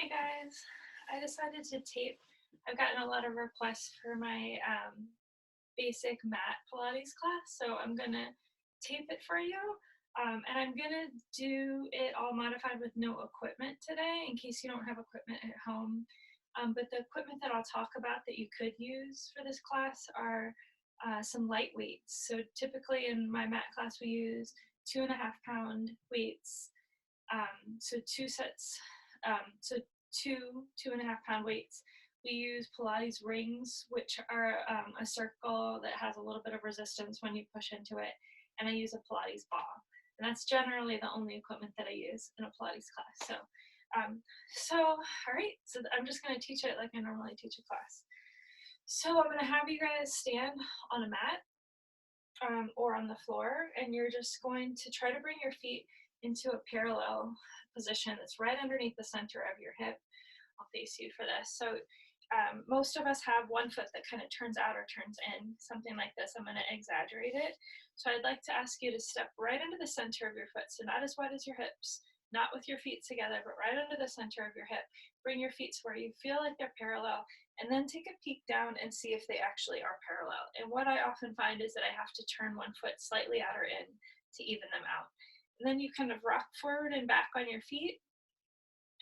Hi guys, I decided to tape. I've gotten a lot of requests for my basic mat Pilates class, so I'm gonna tape it for you. And I'm gonna do it all modified with no equipment today in case you don't have equipment at home. But the equipment that I'll talk about that you could use for this class are some light weights. So typically in my mat class we use 2.5 pound weights. So two sets, so two 2.5 pound weights. We use Pilates rings, which are a circle that has a little bit of resistance when you push into it. And I use a Pilates ball. And that's generally the only equipment that I use in a Pilates class. All right, so I'm just going to teach it like I normally teach a class. So I'm going to have you guys stand on a mat or on the floor, and you're just going to try to bring your feet into a parallel position that's right underneath the center of your hip. I'll face you for this. So most of us have one foot that kind of turns out or turns in, something like this. I'm going to exaggerate it. So I'd like to ask you to step right into the center of your foot. So not as wide as your hips, not with your feet together, but right under the center of your hip. Bring your feet to where you feel like they're parallel, and then take a peek down and see if they actually are parallel. And what I often find is that I have to turn one foot slightly out or in to even them out. And then you kind of rock forward and back on your feet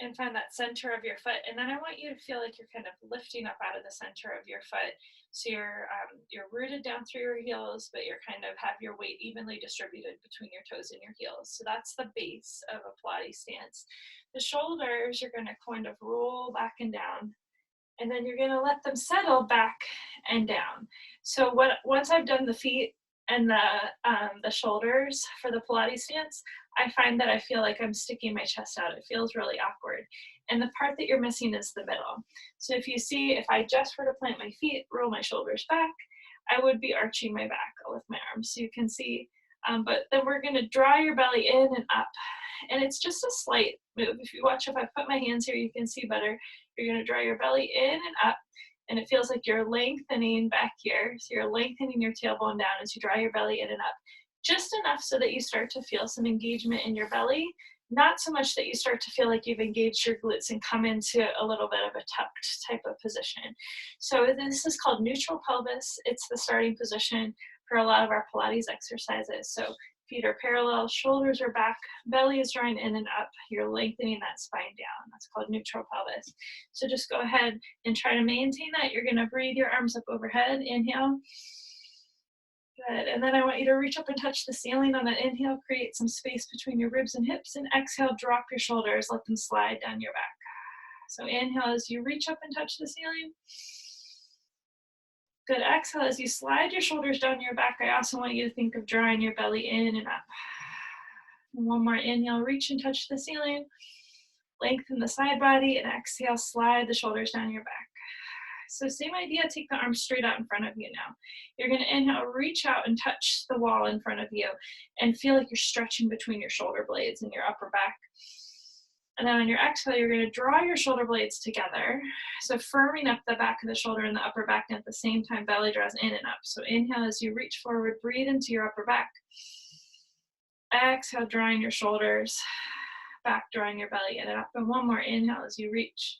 and find that center of your foot. And then I want you to feel like you're kind of lifting up out of the center of your foot. So you're rooted down through your heels, but you're kind of have your weight evenly distributed between your toes and your heels. So that's the base of a Pilates stance. The shoulders, you're going to kind of roll back and down, and then you're going to let them settle back and down. So once I've done the feet and the shoulders for the Pilates stance, I find that I feel like I'm sticking my chest out. It feels really awkward. And the part that you're missing is the middle. So if you see, if I just were to plant my feet, roll my shoulders back, I would be arching my back with my arms. So you can see, but then we're going to draw your belly in and up. And it's just a slight move. If you watch, if I put my hands here, you can see better. You're going to draw your belly in and up. And it feels like you're lengthening back here. So you're lengthening your tailbone down as you draw your belly in and up. Just enough so that you start to feel some engagement in your belly, not so much that you start to feel like you've engaged your glutes and come into a little bit of a tucked type of position. So this is called neutral pelvis. It's the starting position for a lot of our Pilates exercises. So feet are parallel, shoulders are back, belly is drawing in and up. You're lengthening that spine down. That's called neutral pelvis. So just go ahead and try to maintain that. You're going to breathe your arms up overhead. Inhale. Good. And then I want you to reach up and touch the ceiling on that inhale. Create some space between your ribs and hips. And exhale, drop your shoulders. Let them slide down your back. So inhale as you reach up and touch the ceiling. Good. Exhale as you slide your shoulders down your back. I also want you to think of drawing your belly in and up. And one more inhale, reach and touch the ceiling. Lengthen the side body, and exhale, slide the shoulders down your back. So same idea, take the arms straight out in front of you now. You're going to inhale, reach out and touch the wall in front of you and feel like you're stretching between your shoulder blades and your upper back. And then on your exhale, you're going to draw your shoulder blades together. So firming up the back of the shoulder and the upper back, and at the same time, belly draws in and up. So inhale as you reach forward, breathe into your upper back. Exhale, drawing your shoulders back, drawing your belly in and up. And one more inhale as you reach.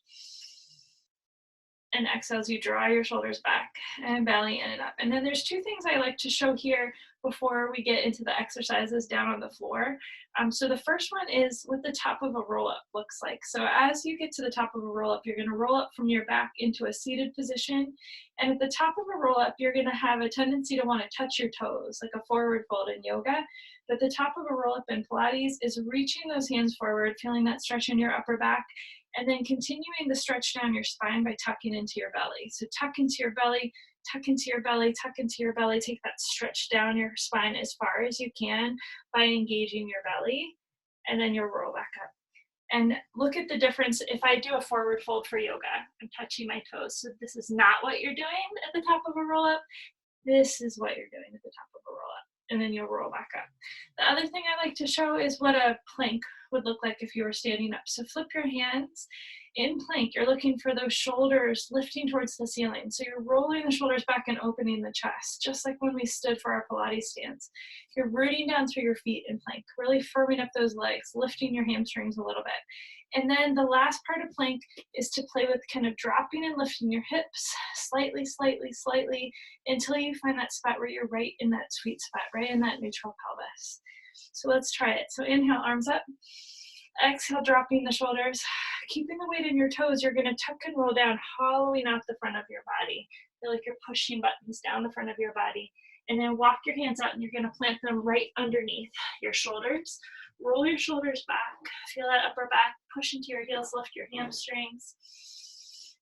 And exhale as you draw your shoulders back and belly in and up. And then there's two things I like to show here before we get into the exercises down on the floor. So the first one is what the top of a roll-up looks like. So as you get to the top of a roll-up, you're going to roll up from your back into a seated position. And at the top of a roll-up, you're going to have a tendency to want to touch your toes, like a forward fold in yoga. But the top of a roll-up in Pilates is reaching those hands forward, feeling that stretch in your upper back, and then continuing the stretch down your spine by tucking into your belly. So tuck into your belly, tuck into your belly, tuck into your belly. Take that stretch down your spine as far as you can by engaging your belly, and then you'll roll back up. And look at the difference. If I do a forward fold for yoga, I'm touching my toes. So this is not what you're doing at the top of a roll-up. This is what you're doing at the top of a roll-up. And then you'll roll back up. The other thing I like to show is what a plank would look like if you were standing up. So flip your hands. In plank, you're looking for those shoulders lifting towards the ceiling. So you're rolling the shoulders back and opening the chest, just like when we stood for our Pilates stance. You're rooting down through your feet in plank, really firming up those legs, lifting your hamstrings a little bit. And then the last part of plank is to play with kind of dropping and lifting your hips slightly, slightly, slightly, until you find that spot where you're right in that sweet spot, right in that neutral pelvis. So let's try it. So inhale, arms up. Exhale, dropping the shoulders. Keeping the weight in your toes, you're going to tuck and roll down, hollowing out the front of your body. Feel like you're pushing buttons down the front of your body. And then walk your hands out, and you're going to plant them right underneath your shoulders. Roll your shoulders back. Feel that upper back. Push into your heels. Lift your hamstrings.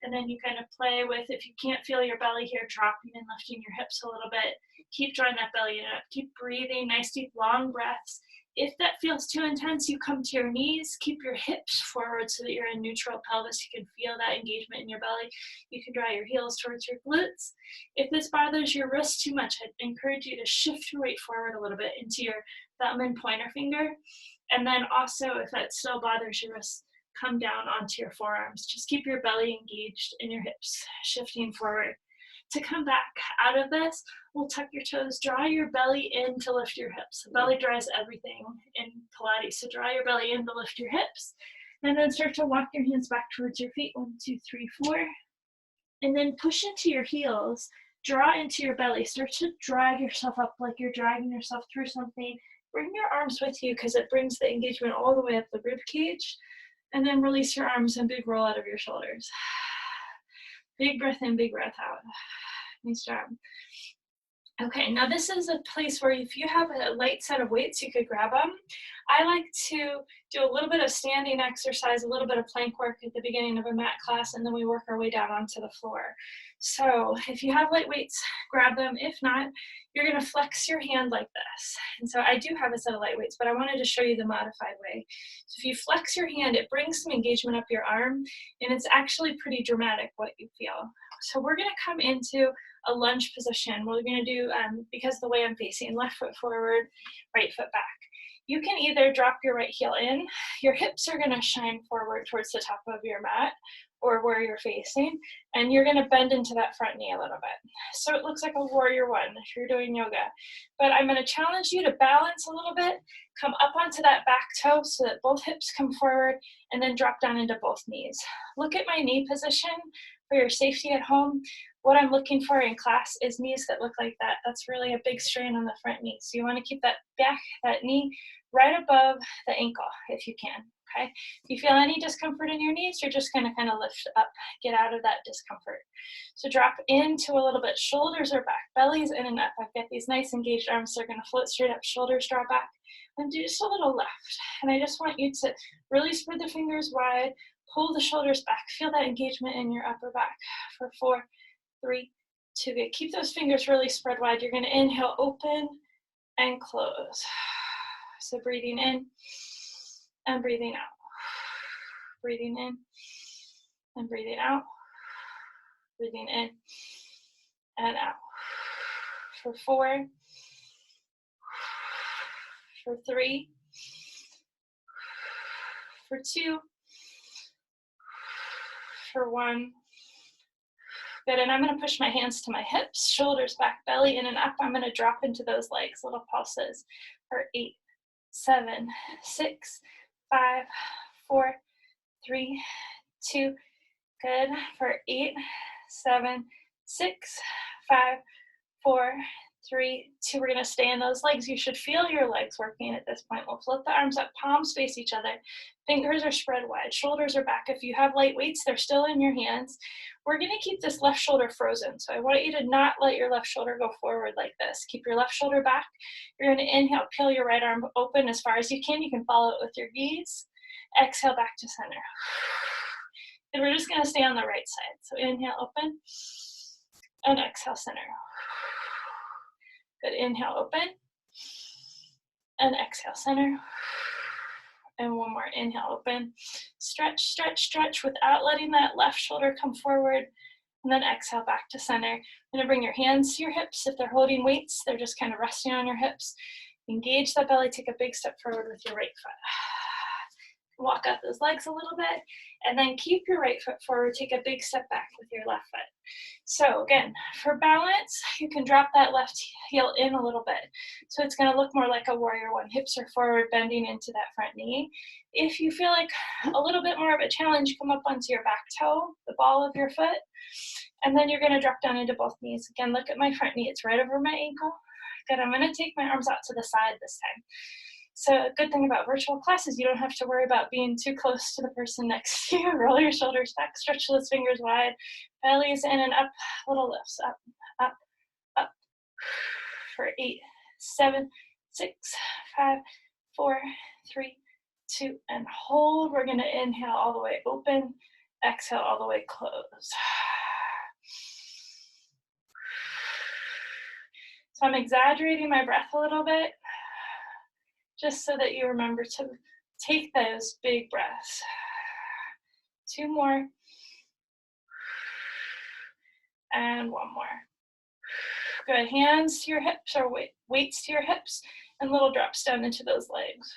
And then you kind of play with, if you can't feel your belly here, dropping and lifting your hips a little bit. Keep drawing that belly in up. Keep breathing. Nice, deep, long breaths. If that feels too intense, you come to your knees. Keep your hips forward so that you're in neutral pelvis. You can feel that engagement in your belly. You can draw your heels towards your glutes. If this bothers your wrist too much, I'd encourage you to shift your weight forward a little bit into your thumb and pointer finger. And then also, if that still bothers your wrist, come down onto your forearms. Just keep your belly engaged and your hips shifting forward. To come back out of this, we'll tuck your toes, draw your belly in to lift your hips. The belly drives everything in Pilates, so draw your belly in to lift your hips, and then start to walk your hands back towards your feet. 1, 2, 3, 4, and then push into your heels, draw into your belly, start to drag yourself up like you're dragging yourself through something. Bring your arms with you because it brings the engagement all the way up the rib cage, and then release your arms and big roll out of your shoulders. Big breath in, big breath out. Nice job. Okay, now this is a place where if you have a light set of weights, you could grab them. I like to do a little bit of standing exercise, a little bit of plank work at the beginning of a mat class, and then we work our way down onto the floor. So if you have light weights, grab them. If not, you're gonna flex your hand like this. And so I do have a set of light weights, but I wanted to show you the modified way. So if you flex your hand, it brings some engagement up your arm, and it's actually pretty dramatic what you feel. So we're gonna come into a lunge position. We're gonna do, because the way I'm facing, left foot forward, right foot back. You can either drop your right heel in, your hips are gonna shine forward towards the top of your mat or where you're facing, and you're gonna bend into that front knee a little bit. So it looks like a warrior one if you're doing yoga. But I'm gonna challenge you to balance a little bit, come up onto that back toe so that both hips come forward, and then drop down into both knees. Look at my knee position for your safety at home. What I'm looking for in class is knees that look like that. That's really a big strain on the front knee. So you want to keep that back, that knee right above the ankle if you can, okay? If you feel any discomfort in your knees, you're just gonna kind of lift up, get out of that discomfort. So drop into a little bit, shoulders are back, belly's in and up. I've got these nice engaged arms, they're gonna float straight up, shoulders draw back, and do just a little left. And I just want you to really spread the fingers wide, pull the shoulders back, feel that engagement in your upper back for 4, 3, 2, good. Keep those fingers really spread wide. You're gonna inhale, open and close. So breathing in and breathing out. Breathing in and breathing out. Breathing in and out. For 4, for 3, for 2, for 1. Good, and I'm gonna push my hands to my hips, shoulders back, belly in and up. I'm gonna drop into those legs, little pulses. For 8, 7, 6, 5, 4, 3, 2, good. For 8, 7, 6, 5, 4, 3, 2. We're gonna stay in those legs. You should feel your legs working at this point. We'll flip the arms up, palms face each other. Fingers are spread wide, shoulders are back. If you have light weights, they're still in your hands. We're gonna keep this left shoulder frozen. So I want you to not let your left shoulder go forward like this. Keep your left shoulder back. You're gonna inhale, peel your right arm open as far as you can. You can follow it with your gaze. Exhale back to center. And we're just gonna stay on the right side. So inhale, open, and exhale, center. Good, inhale, open, and exhale, center. And one more, inhale, open. Stretch, stretch, stretch without letting that left shoulder come forward. And then exhale back to center. I'm gonna bring your hands to your hips. If they're holding weights, they're just kind of resting on your hips. Engage that belly, take a big step forward with your right foot. Walk out those legs a little bit, and then keep your right foot forward. Take a big step back with your left foot. So again, for balance, you can drop that left heel in a little bit. So it's going to look more like a warrior one. Hips are forward, bending into that front knee. If you feel like a little bit more of a challenge, come up onto your back toe, the ball of your foot, and then you're going to drop down into both knees. Again, look at my front knee. It's right over my ankle. Good. I'm going to take my arms out to the side this time. So a good thing about virtual class is you don't have to worry about being too close to the person next to you. Roll your shoulders back, stretch those fingers wide, bellies in and up, little lifts, up, up, up. For 8, 7, 6, 5, 4, 3, 2, and hold. We're going to inhale all the way open, exhale all the way close. So I'm exaggerating my breath a little bit, just so that you remember to take those big breaths. 2 more. And 1 more. Good. Hands to your hips or weights to your hips and little drops down into those legs.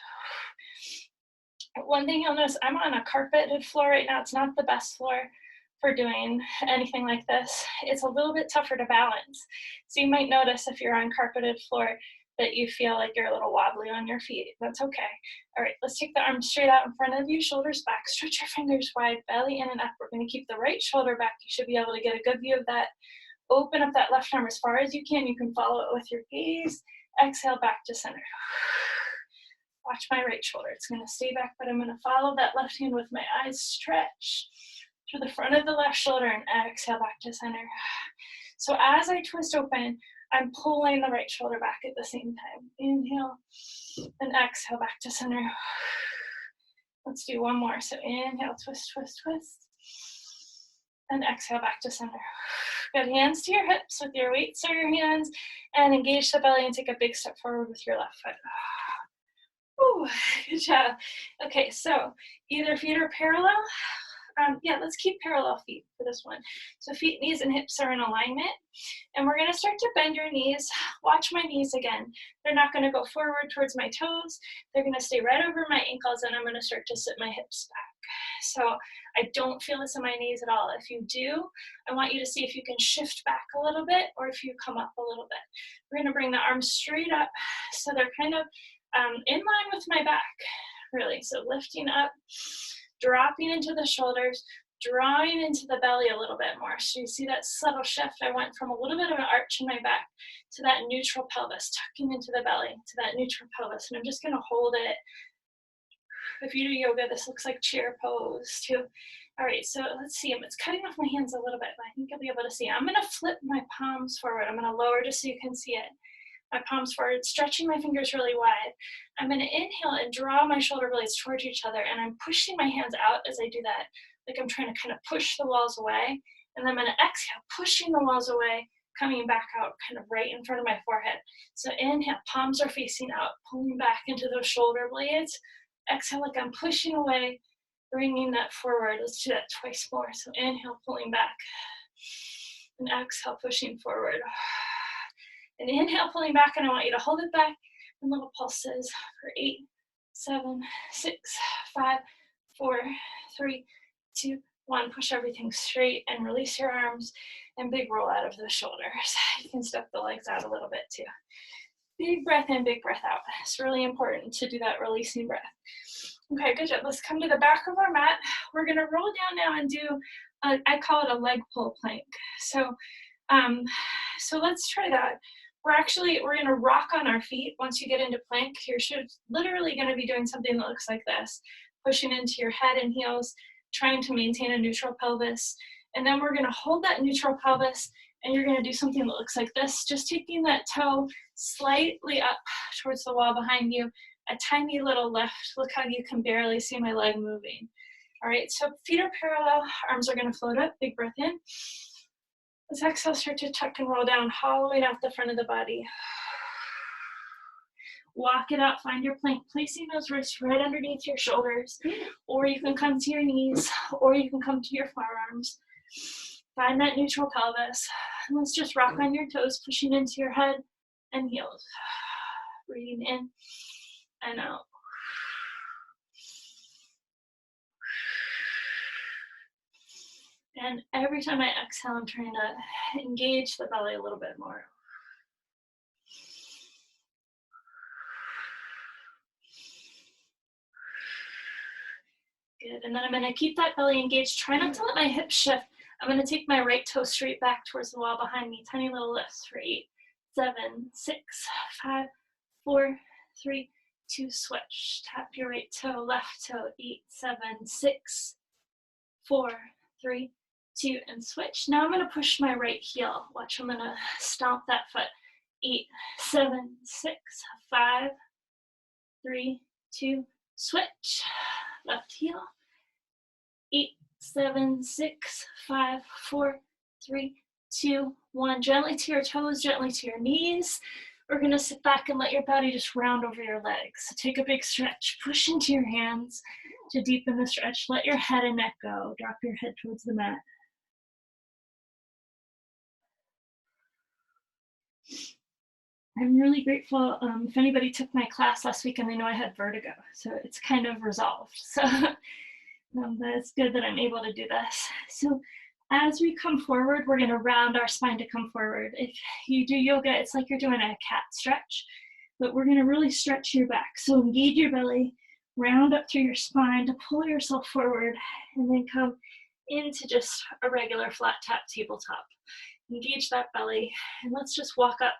One thing you'll notice, I'm on a carpeted floor right now. It's not the best floor for doing anything like this. It's a little bit tougher to balance. So you might notice if you're on carpeted floor that you feel like you're a little wobbly on your feet. That's okay. All right, let's take the arms straight out in front of you, shoulders back, stretch your fingers wide, belly in and up. We're going to keep the right shoulder back. You should be able to get a good view of that. Open up that left arm as far as you can. You can follow it with your gaze. Exhale back to center. Watch my right shoulder. It's going to stay back, but I'm going to follow that left hand with my eyes stretched to the front of the left shoulder and exhale back to center. So as I twist open, I'm pulling the right shoulder back at the same time. Inhale and exhale back to center. Let's do 1 more. So inhale, twist, twist, twist. And exhale back to center. Good. Hands to your hips with your weights or your hands, and engage the belly and take a big step forward with your left foot. Ooh, good job. Okay, so either feet are parallel. Yeah, let's keep parallel feet for this one. So feet, knees, and hips are in alignment. And we're going to start to bend your knees. Watch my knees again. They're not going to go forward towards my toes. They're going to stay right over my ankles, and I'm going to start to sit my hips back. So I don't feel this in my knees at all. If you do, I want you to see if you can shift back a little bit or if you come up a little bit. We're going to bring the arms straight up so they're kind of in line with my back, really. So lifting up, dropping into the shoulders, drawing into the belly a little bit more. So you see that subtle shift. I went from a little bit of an arch in my back to that neutral pelvis, tucking into the belly, to that neutral pelvis. And I'm just going to hold it. If you do yoga, this looks like chair pose too. All right, so let's see. It's cutting off my hands a little bit, but I think you'll be able to see. I'm going to flip my palms forward. I'm going to lower just so you can see it. My palms forward, stretching my fingers really wide. I'm going to inhale and draw my shoulder blades towards each other, and I'm pushing my hands out as I do that, like I'm trying to kind of push the walls away. And then I'm going to exhale, pushing the walls away, coming back out kind of right in front of my forehead. So inhale, palms are facing out, pulling back into those shoulder blades. Exhale, like I'm pushing away, bringing that forward. Let's do that twice more. So inhale, pulling back, and exhale, pushing forward. And inhale, pulling back, and I want you to hold it back in little pulses for 8, 7, 6, 5, 4, 3, 2, 1. Push everything straight and release your arms and big roll out of the shoulders. You can step the legs out a little bit too. Big breath in, big breath out. It's really important to do that releasing breath. Okay, good job. Let's come to the back of our mat. We're going to roll down now and do, I call it a leg pull plank. So let's try that. We're going to rock on our feet. Once you get into plank, you're literally going to be doing something that looks like this, pushing into your head and heels, trying to maintain a neutral pelvis. And then we're going to hold that neutral pelvis, and you're going to do something that looks like this, just taking that toe slightly up towards the wall behind you, a tiny little lift. Look how you can barely see my leg moving. All right, so feet are parallel, arms are going to float up, big breath in. Let's exhale, start to tuck and roll down, hollowing out the front of the body. Walk it out, find your plank, placing those wrists right underneath your shoulders, or you can come to your knees, or you can come to your forearms. Find that neutral pelvis. And let's just rock on your toes, pushing into your head and heels. Breathing in and out. And every time I exhale, I'm trying to engage the belly a little bit more. Good, and then I'm gonna keep that belly engaged. Try not to let my hips shift. I'm gonna take my right toe straight back towards the wall behind me. Tiny little lifts for 8, 7, 6, 5, 4, 3, 2, switch. Tap your right toe, left toe, 8, 7, 6, 4, 3, 2, and switch. Now I'm gonna push my right heel. Watch, I'm gonna stomp that foot. 8, 7, 6, 5, 3, 2, switch. Left heel. 8, 7, 6, 5, 4, 3, 2, 1. Gently to your toes, gently to your knees. We're gonna sit back and let your body just round over your legs. So take a big stretch, push into your hands to deepen the stretch. Let your head and neck go. Drop your head towards the mat. I'm really grateful. If anybody took my class last week, and they know I had vertigo, so it's kind of resolved. So that's good that I'm able to do this. So as we come forward, we're gonna round our spine to come forward. If you do yoga, it's like you're doing a cat stretch, but we're gonna really stretch your back. So engage your belly, round up through your spine to pull yourself forward, and then come into just a regular flat tap tabletop. Engage that belly, and let's just walk up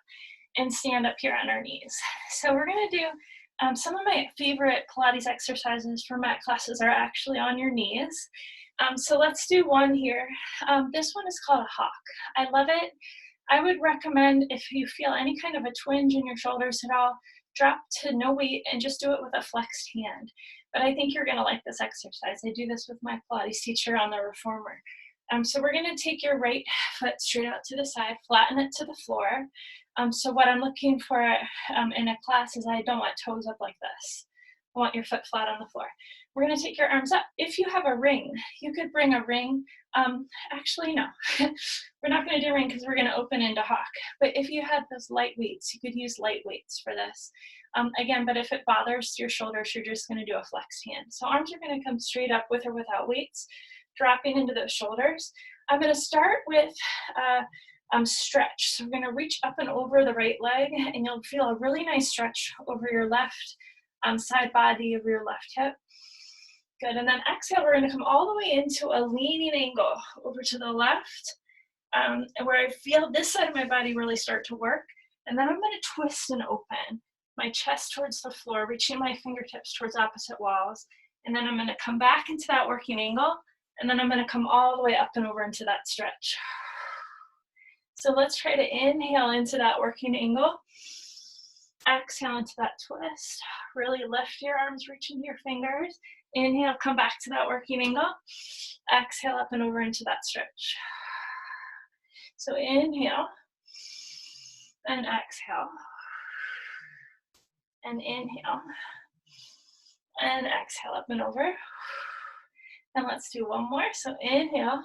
and stand up here on our knees. So we're gonna do some of my favorite Pilates exercises for mat classes are actually on your knees. So let's do one here. This one is called a hawk. I love it. I would recommend, if you feel any kind of a twinge in your shoulders at all, drop to no weight and just do it with a flexed hand. But I think you're gonna like this exercise. I do this with my Pilates teacher on the reformer. So we're gonna take your right foot straight out to the side, flatten it to the floor. So what I'm looking for in a class is I don't want toes up like this. I want your foot flat on the floor. We're gonna take your arms up. If you have a ring, you could bring a ring. Actually, no, we're not gonna do a ring because we're gonna open into hawk. But if you had those light weights, you could use light weights for this. Again, but if it bothers your shoulders, you're just gonna do a flexed hand. So arms are gonna come straight up with or without weights, dropping into those shoulders. I'm gonna start with stretch. So we're gonna reach up and over the right leg, and you'll feel a really nice stretch over your left side body of your left hip. Good, and then exhale, we're gonna come all the way into a leaning angle over to the left, and where I feel this side of my body really start to work. And then I'm gonna twist and open my chest towards the floor, reaching my fingertips towards opposite walls. And then I'm gonna come back into that working angle, and then I'm gonna come all the way up and over into that stretch. So let's try to inhale into that working angle. Exhale into that twist. Really lift your arms, reach into your fingers. Inhale, come back to that working angle. Exhale up and over into that stretch. So inhale and exhale. And inhale and exhale up and over. And let's do one more. So inhale.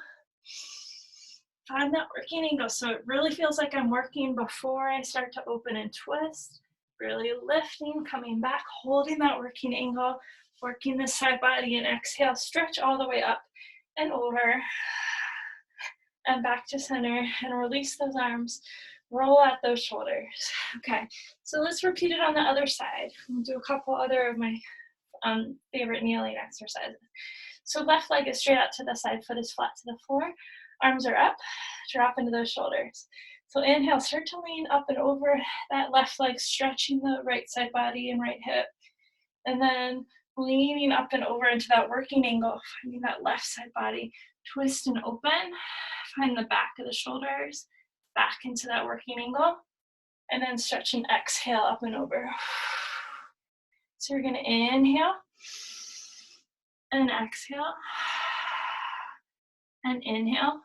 Find that working angle. So it really feels like I'm working before I start to open and twist. Really lifting, coming back, holding that working angle, working the side body, and exhale, stretch all the way up and over and back to center, and release those arms, roll out those shoulders. Okay, so let's repeat it on the other side. We'll do a couple other of my favorite kneeling exercises. So left leg is straight out to the side, foot is flat to the floor, arms are up, drop into those shoulders. So inhale, start to lean up and over that left leg, stretching the right side body and right hip. And then leaning up and over into that working angle, finding that left side body, twist and open, find the back of the shoulders, back into that working angle, and then stretch and exhale up and over. So you're gonna inhale and exhale and inhale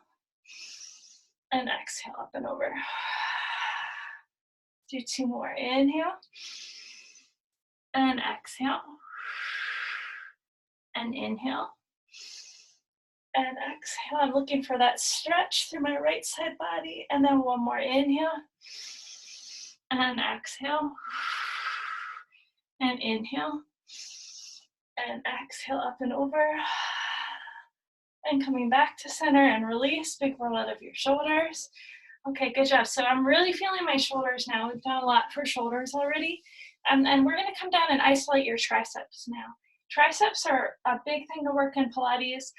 and exhale up and over. Do two more. Inhale and exhale and inhale and exhale. I'm looking for that stretch through my right side body, and then one more. Inhale and exhale and inhale and exhale up and over. And coming back to center and release, big roll out of your shoulders. Okay, good job. So I'm really feeling my shoulders now. We've done a lot for shoulders already. And we're gonna come down and isolate your triceps now. Triceps are a big thing to work in Pilates.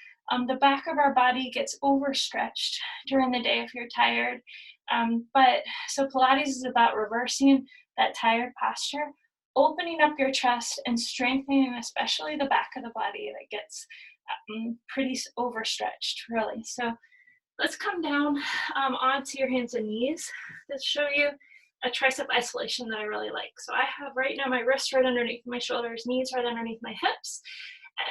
The back of our body gets overstretched during the day if you're tired. So Pilates is about reversing that tired posture, opening up your chest and strengthening especially the back of the body that gets pretty overstretched, really. So let's come down onto your hands and knees to show you a tricep isolation that I really like. So I have right now my wrists right underneath my shoulders, knees right underneath my hips,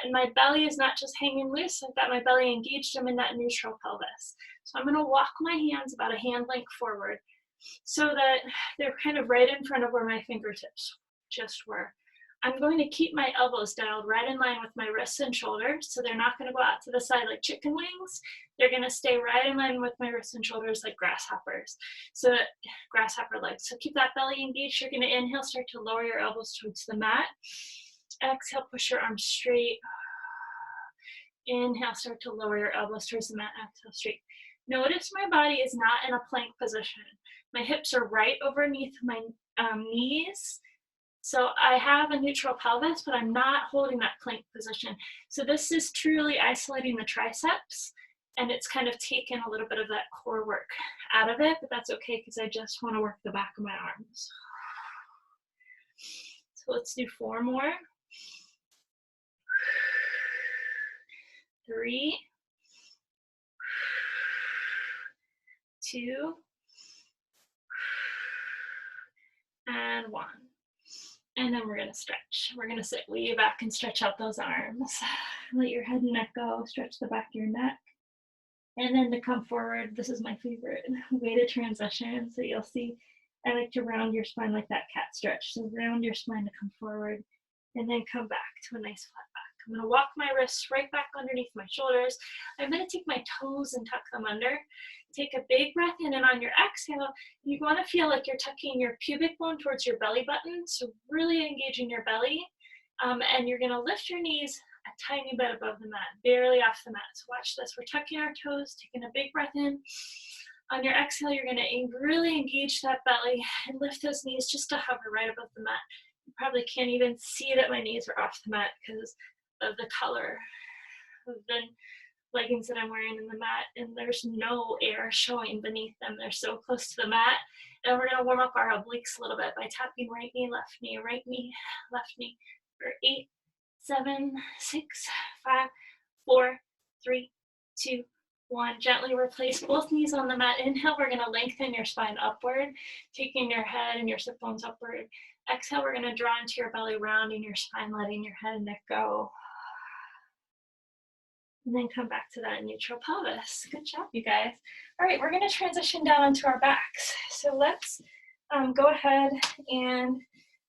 and my belly is not just hanging loose. I've got my belly engaged. I'm in that neutral pelvis. So I'm gonna walk my hands about a hand length forward so that they're kind of right in front of where my fingertips just were. I'm going to keep my elbows dialed right in line with my wrists and shoulders, so they're not going to go out to the side like chicken wings. They're going to stay right in line with my wrists and shoulders like grasshoppers. So grasshopper legs. So keep that belly engaged. You're going to inhale, start to lower your elbows towards the mat. Exhale, push your arms straight. Inhale, start to lower your elbows towards the mat. Exhale, straight. Notice my body is not in a plank position. My hips are right underneath my knees. So I have a neutral pelvis, but I'm not holding that plank position. So this is truly isolating the triceps, and it's kind of taken a little bit of that core work out of it, but that's okay because I just want to work the back of my arms. So let's do 4 more. 3, 2, and 1. And then we're gonna stretch. We're gonna sit way back and stretch out those arms. Let your head and neck go, stretch the back of your neck. And then to come forward, this is my favorite way to transition. So you'll see, I like to round your spine like that cat stretch. So round your spine to come forward and then come back to a nice flat back. I'm gonna walk my wrists right back underneath my shoulders. I'm gonna take my toes and tuck them under. Take a big breath in, and on your exhale, you wanna feel like you're tucking your pubic bone towards your belly button, so really engaging your belly. And you're gonna lift your knees a tiny bit above the mat, barely off the mat. So watch this, we're tucking our toes, taking a big breath in. On your exhale, you're gonna really engage that belly and lift those knees just to hover right above the mat. You probably can't even see that my knees are off the mat because of the color of the leggings that I'm wearing in the mat, and there's no air showing beneath them. They're so close to the mat. And we're gonna warm up our obliques a little bit by tapping right knee, left knee, right knee, left knee for 8, 7, 6, 5, 4, 3, 2, 1. Gently replace both knees on the mat. Inhale, we're gonna lengthen your spine upward, taking your head and your sit bones upward. Exhale, we're gonna draw into your belly, rounding your spine, letting your head and neck go. And then come back to that neutral pelvis. Good job, you guys. All right, we're gonna transition down onto our backs. So let's go ahead and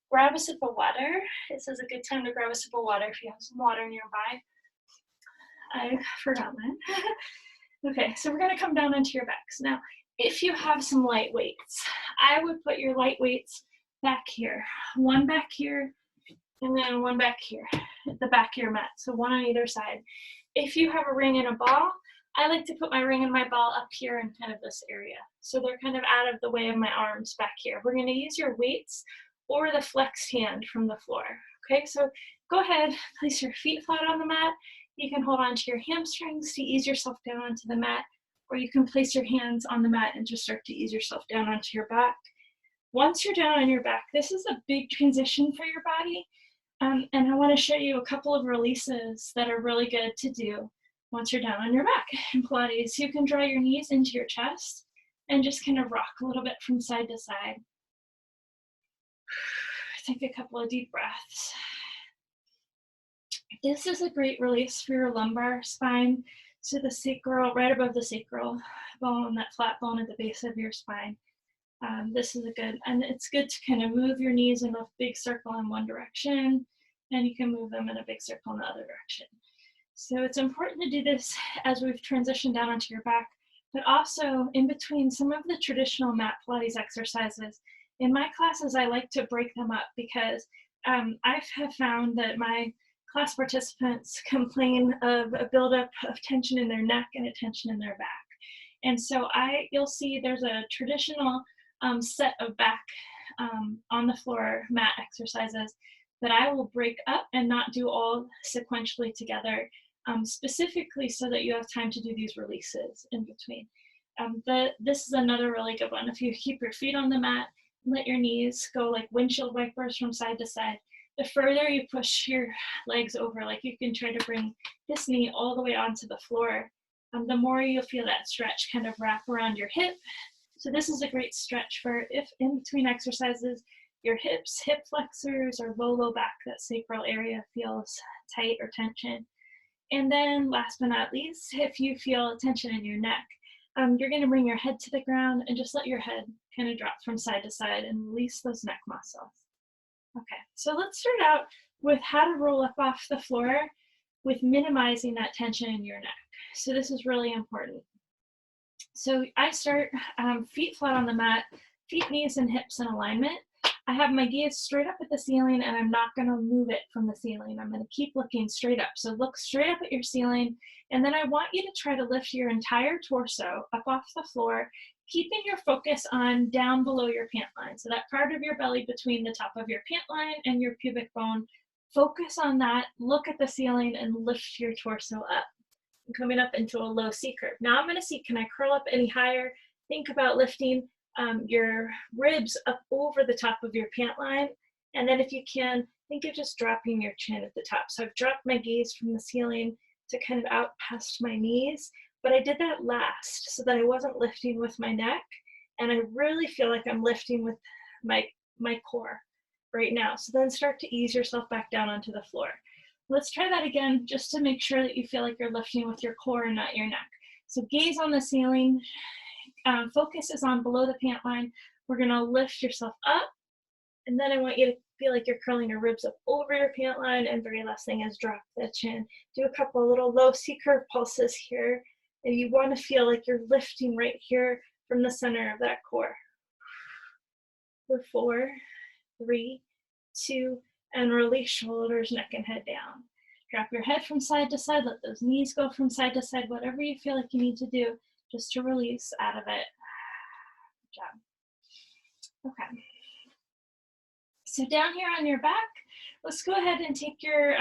grab a sip of water. This is a good time to grab a sip of water if you have some water nearby. I forgot mine. Okay, so we're gonna come down onto your backs. Now, if you have some light weights, I would put your light weights back here. One back here, and then one back here, at the back of your mat. So one on either side. If you have a ring and a ball, I like to put my ring and my ball up here in kind of this area. So they're kind of out of the way of my arms back here. We're gonna use your weights or the flexed hand from the floor. Okay, so go ahead, place your feet flat on the mat. You can hold on to your hamstrings to ease yourself down onto the mat, or you can place your hands on the mat and just start to ease yourself down onto your back. Once you're down on your back, this is a big transition for your body. And I want to show you a couple of releases that are really good to do once you're down on your back in Pilates. You can draw your knees into your chest and just kind of rock a little bit from side to side. Take a couple of deep breaths. This is a great release for your lumbar spine. So the sacral, right above the sacral bone, that flat bone at the base of your spine. This is a good, and it's good to kind of move your knees in a big circle in one direction, and you can move them in a big circle in the other direction. So it's important to do this as we've transitioned down onto your back, but also in between some of the traditional mat Pilates exercises. In my classes, I like to break them up because I have found that my class participants complain of a buildup of tension in their neck and a tension in their back. And so you'll see there's a traditional set of back on the floor mat exercises that I will break up and not do all sequentially together, specifically so that you have time to do these releases in between. This is another really good one. If you keep your feet on the mat, let your knees go like windshield wipers from side to side. The further you push your legs over, like you can try to bring this knee all the way onto the floor, the more you'll feel that stretch kind of wrap around your hip. So this is a great stretch for if in between exercises, your hips, hip flexors, or low back, that sacral area feels tight or tension. And then last but not least, if you feel tension in your neck, you're going to bring your head to the ground and just let your head kind of drop from side to side and release those neck muscles. Okay, so let's start out with how to roll up off the floor with minimizing that tension in your neck. So this is really important. So I start feet flat on the mat, feet, knees, and hips in alignment. I have my gaze straight up at the ceiling, and I'm not going to move it from the ceiling. I'm going to keep looking straight up. So look straight up at your ceiling, and then I want you to try to lift your entire torso up off the floor, keeping your focus on down below your pant line. So that part of your belly between the top of your pant line and your pubic bone. Focus on that, look at the ceiling, and lift your torso up. I'm coming up into a low C curve. Now I'm going to see, can I curl up any higher? Think about lifting your ribs up over the top of your pant line. And then if you can, think of just dropping your chin at the top. So I've dropped my gaze from the ceiling to kind of out past my knees, but I did that last so that I wasn't lifting with my neck. And I really feel like I'm lifting with my core right now. So then start to ease yourself back down onto the floor. Let's try that again, just to make sure that you feel like you're lifting with your core and not your neck. So gaze on the ceiling, focus is on below the pant line. We're gonna lift yourself up, and then I want you to feel like you're curling your ribs up over your pant line, and very last thing is drop the chin. Do a couple of little low C-curve pulses here, and you wanna feel like you're lifting right here from the center of that core. For 4, 3, 2, and release shoulders, neck, and head down. Drop your head from side to side, let those knees go from side to side, whatever you feel like you need to do just to release out of it. Good job. Okay. So down here on your back, let's go ahead and take your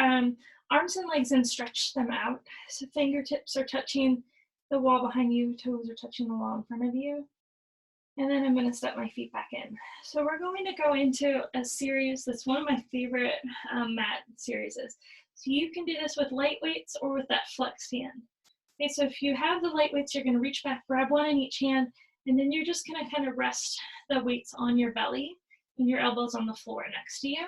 arms and legs and stretch them out. So fingertips are touching the wall behind you, toes are touching the wall in front of you. And then I'm going to step my feet back in. So we're going to go into a series that's one of my favorite mat series. So you can do this with light weights or with that flexed hand. Okay, so if you have the light weights, you're going to reach back, grab one in each hand, and then you're just going to kind of rest the weights on your belly and your elbows on the floor next to you.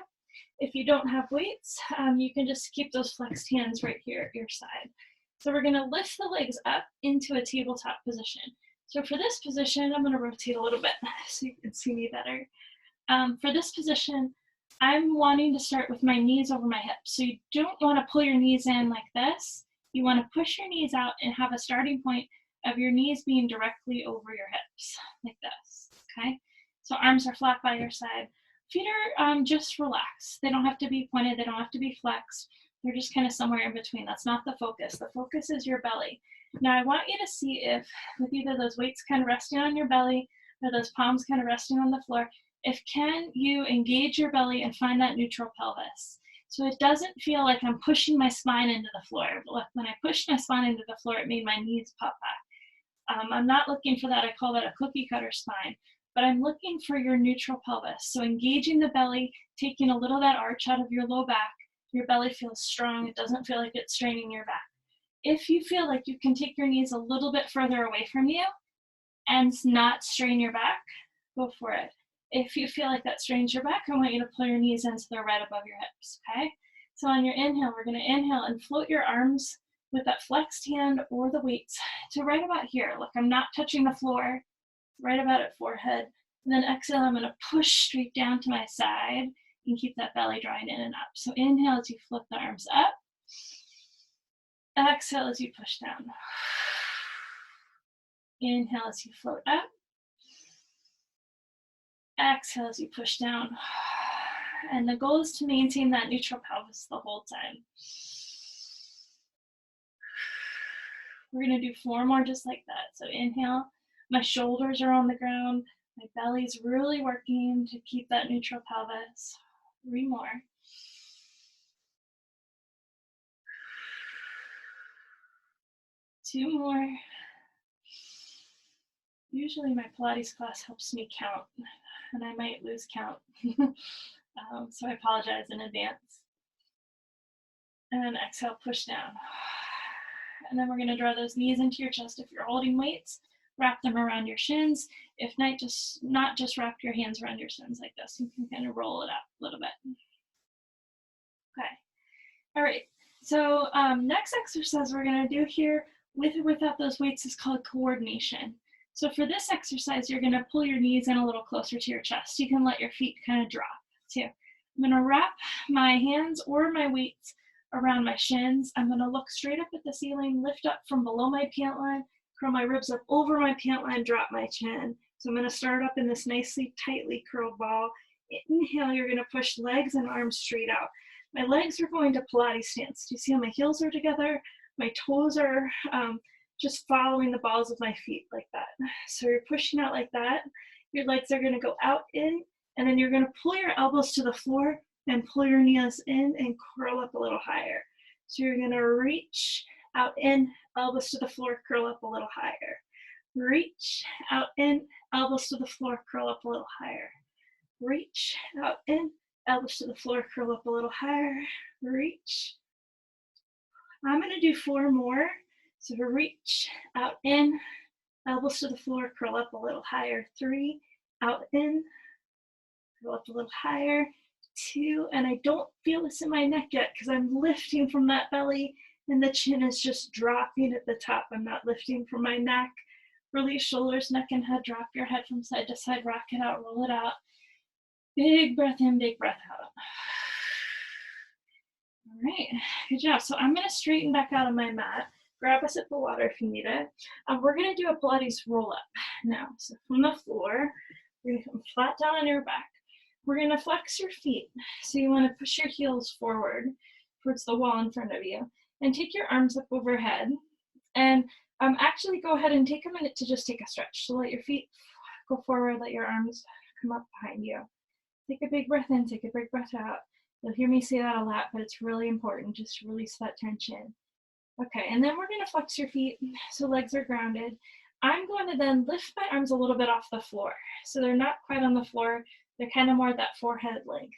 If you don't have weights, you can just keep those flexed hands right here at your side. So we're going to lift the legs up into a tabletop position. So for this position, I'm going to rotate a little bit so you can see me better. For this position, I'm wanting to start with my knees over my hips. So you don't want to pull your knees in like this. You want to push your knees out and have a starting point of your knees being directly over your hips, like this, okay? So arms are flat by your side. Feet are just relaxed. They don't have to be pointed. They don't have to be flexed. They're just kind of somewhere in between. That's not the focus. The focus is your belly. Now I want you to see if with either those weights kind of resting on your belly or those palms kind of resting on the floor, can you engage your belly and find that neutral pelvis? So it doesn't feel like I'm pushing my spine into the floor. When I pushed my spine into the floor, it made my knees pop back. I'm not looking for that. I call that a cookie cutter spine. But I'm looking for your neutral pelvis. So engaging the belly, taking a little of that arch out of your low back, your belly feels strong. It doesn't feel like it's straining your back. If you feel like you can take your knees a little bit further away from you and not strain your back, go for it. If you feel like that strains your back, I want you to pull your knees in so they're right above your hips, okay? So on your inhale, we're gonna inhale and float your arms with that flexed hand or the weights to right about here. Look, I'm not touching the floor, right about at forehead. And then exhale, I'm gonna push straight down to my side and keep that belly drawing in and up. So inhale as you flip the arms up. Exhale as you push down. Inhale as you float up. Exhale as you push down. And the goal is to maintain that neutral pelvis the whole time. We're gonna do 4 more just like that. So inhale, my shoulders are on the ground, my belly's really working to keep that neutral pelvis. 3 more. 2 more. Usually my Pilates class helps me count, and I might lose count. So I apologize in advance. And exhale, push down. And then we're gonna draw those knees into your chest. If you're holding weights, wrap them around your shins. If not just wrap your hands around your shins like this. You can kind of roll it up a little bit. Okay, all right. So next exercise we're gonna do here with or without those weights is called coordination. So for this exercise, you're gonna pull your knees in a little closer to your chest. You can let your feet kind of drop too. I'm gonna wrap my hands or my weights around my shins. I'm gonna look straight up at the ceiling, lift up from below my pant line, curl my ribs up over my pant line, drop my chin. So I'm gonna start up in this nicely, tightly curled ball. Inhale, you're gonna push legs and arms straight out. My legs are going to Pilates stance. Do you see how my heels are together? My toes are just following the balls of my feet like that. So you're pushing out like that. Your legs are gonna go out, in, and then you're gonna pull your elbows to the floor and pull your knees in and curl up a little higher. So you're gonna reach out, in, elbows to the floor, curl up a little higher. Reach out, in, elbows to the floor, curl up a little higher. Reach out, in, elbows to the floor, curl up a little higher. Reach. I'm gonna do 4 more. So reach, out, in, elbows to the floor, curl up a little higher. 3, out, in, curl up a little higher. 2, and I don't feel this in my neck yet because I'm lifting from that belly and the chin is just dropping at the top. I'm not lifting from my neck. Release shoulders, neck, and head. Drop your head from side to side. Rock it out, roll it out. Big breath in, big breath out. All right, good job. So I'm gonna straighten back out of my mat. Grab a sip of water if you need it. We're gonna do a Pilates roll up now. So from the floor, you're gonna come flat down on your back. We're gonna flex your feet. So you wanna push your heels forward towards the wall in front of you and take your arms up overhead. And actually go ahead and take a minute to just take a stretch. So let your feet go forward, let your arms come up behind you. Take a big breath in, take a big breath out. You'll hear me say that a lot, but it's really important just to release that tension. Okay, and then we're gonna flex your feet so legs are grounded. I'm going to then lift my arms a little bit off the floor. So they're not quite on the floor, they're kind of more that forehead length.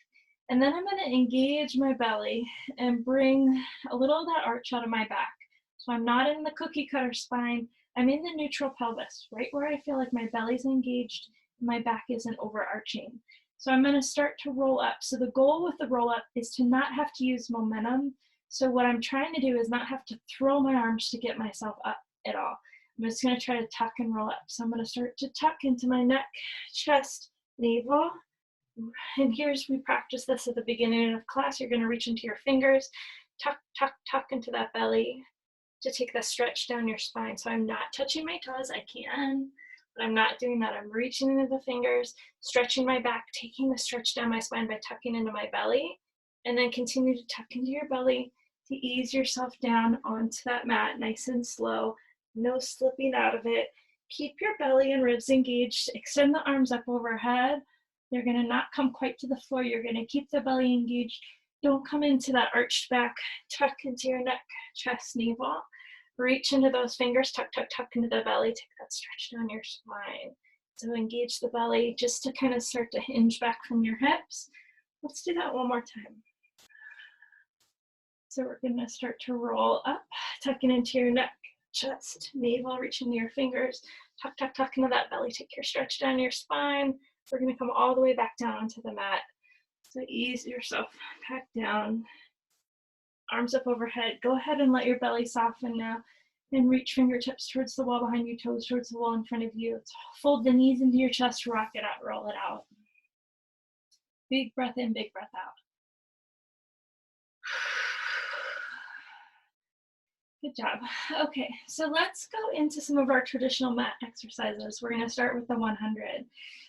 And then I'm gonna engage my belly and bring a little of that arch out of my back. So I'm not in the cookie cutter spine, I'm in the neutral pelvis, right where I feel like my belly's engaged, my back isn't overarching. So I'm gonna start to roll up. So the goal with the roll up is to not have to use momentum. So what I'm trying to do is not have to throw my arms to get myself up at all. I'm just gonna try to tuck and roll up. So I'm gonna start to tuck into my neck, chest, navel. And we practice this at the beginning of class. You're gonna reach into your fingers, tuck, tuck, tuck into that belly to take the stretch down your spine. So I'm not touching my toes, I can, but I'm not doing that. I'm reaching into the fingers, stretching my back, taking the stretch down my spine by tucking into my belly, and then continue to tuck into your belly to ease yourself down onto that mat, nice and slow, no slipping out of it. Keep your belly and ribs engaged, extend the arms up overhead. They're gonna not come quite to the floor. You're gonna keep the belly engaged. Don't come into that arched back. Tuck into your neck, chest, navel. Reach into those fingers, tuck, tuck, tuck into the belly. Take that stretch down your spine. So engage the belly just to kind of start to hinge back from your hips. Let's do that one more time. So we're gonna start to roll up, tucking into your neck, chest, navel, reach into your fingers, tuck, tuck, tuck into that belly. Take your stretch down your spine. We're gonna come all the way back down onto the mat. So ease yourself back down. Arms up overhead. Go ahead and let your belly soften now and reach fingertips towards the wall behind you, toes towards the wall in front of you. Fold the knees into your chest, rock it out, roll it out. Big breath in, big breath out. Good job. Okay, so let's go into some of our traditional mat exercises. We're gonna start with the 100.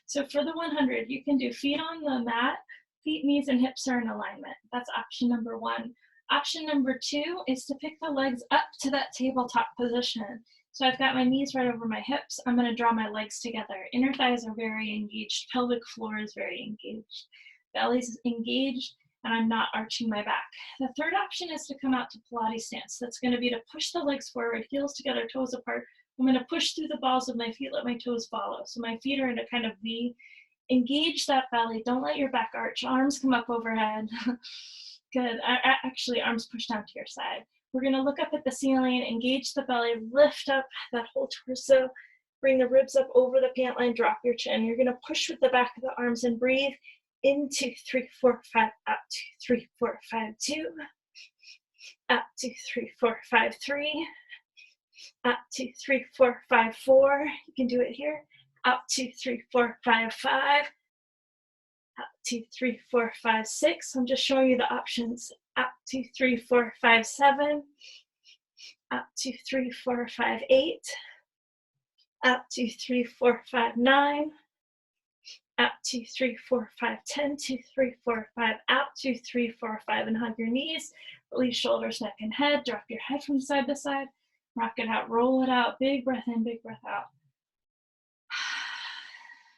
So for the 100, you can do feet on the mat Feet, knees, and hips are in alignment. That's option number 1. Option number 2 is to pick the legs up to that tabletop position. So I've got my knees right over my hips. I'm going to draw my legs together. Inner thighs are very engaged. Pelvic floor is very engaged. Belly's engaged, and I'm not arching my back. The third option is to come out to Pilates stance. That's going to be to push the legs forward, heels together, toes apart. I'm going to push through the balls of my feet, let my toes follow. So my feet are in a kind of V. Engage that belly. Don't let your back arch. Arms come up overhead. Good. Actually, arms push down to your side. We're going to look up at the ceiling, engage the belly, lift up that whole torso, bring the ribs up over the pant line, drop your chin. You're going to push with the back of the arms and breathe. In 2, 3, 4, 5, out 2, 3, 4, 5, 2, out 2, 3, 4, 5, 3, out 2, 3, 4, 5, 4. You can do it here. Out 2, 3, 4, 5, 5. Out 2, 3, 4, 5, 6. I'm just showing you the options. Out 2, 3, 4, 5, 7. Out 2, 3, 4, 5, 8. Out 2, 3, 4, 5, 9. Out 2, 3, 4, 5, 10. 2, 3, 4, 5. Out 2, 3, 4, 5, and hug your knees. Release shoulders, neck, and head. Drop your head from side to side. Rock it out. Roll it out. Big breath in. Big breath out.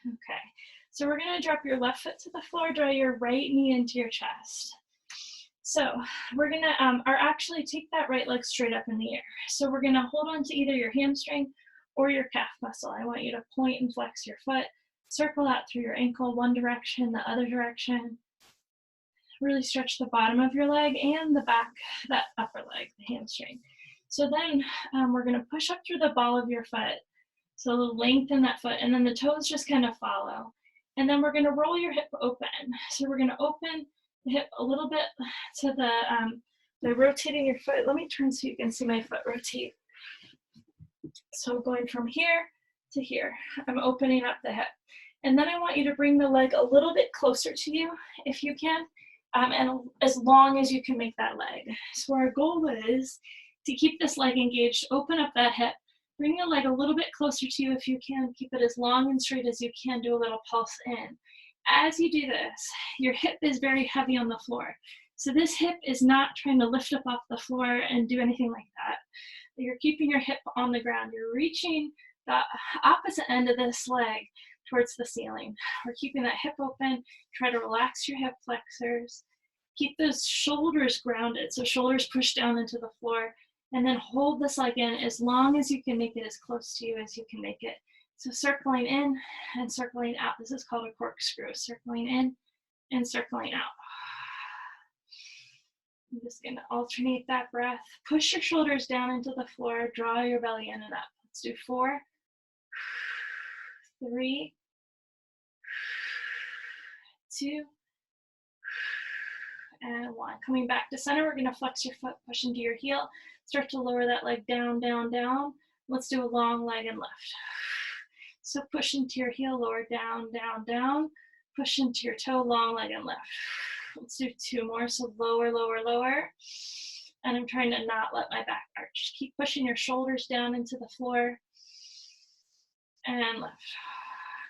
Okay. So we're going to drop your left foot to the floor. Draw your right knee into your chest. So we're going to, actually take that right leg straight up in the air. So we're going to hold on to either your hamstring or your calf muscle. I want you to point and flex your foot. Circle out through your ankle, one direction, the other direction. Really stretch the bottom of your leg and the back, that upper leg, the hamstring. So then we're going to push up through the ball of your foot. So lengthen that foot, and then the toes just kind of follow. And then we're going to roll your hip open. So we're going to open the hip a little bit to the, by rotating your foot. Let me turn so you can see my foot rotate. So I'm going from here to here. I'm opening up the hip. And then I want you to bring the leg a little bit closer to you, if you can, and as long as you can make that leg. So our goal is to keep this leg engaged, open up that hip, bring the leg a little bit closer to you if you can, keep it as long and straight as you can, do a little pulse in. As you do this, your hip is very heavy on the floor. So this hip is not trying to lift up off the floor and do anything like that. You're keeping your hip on the ground. You're reaching the opposite end of this leg towards the ceiling. We're keeping that hip open. Try to relax your hip flexors. Keep those shoulders grounded, so shoulders push down into the floor, and then hold this leg in as long as you can make it as close to you as you can make it. So circling in and circling out. This is called a corkscrew. Circling in and circling out. I'm just going to alternate that breath. Push your shoulders down into the floor. Draw your belly in and up. Let's do 4, 3, 2, and 1. Coming back to center, we're going to flex your foot, push into your heel. Start to lower that leg down, down, down. Let's do a long leg and lift. So push into your heel, lower down, down, down. Push into your toe, long leg and lift. Let's do 2 more. So lower, lower, lower. And I'm trying to not let my back arch. Keep pushing your shoulders down into the floor. And lift.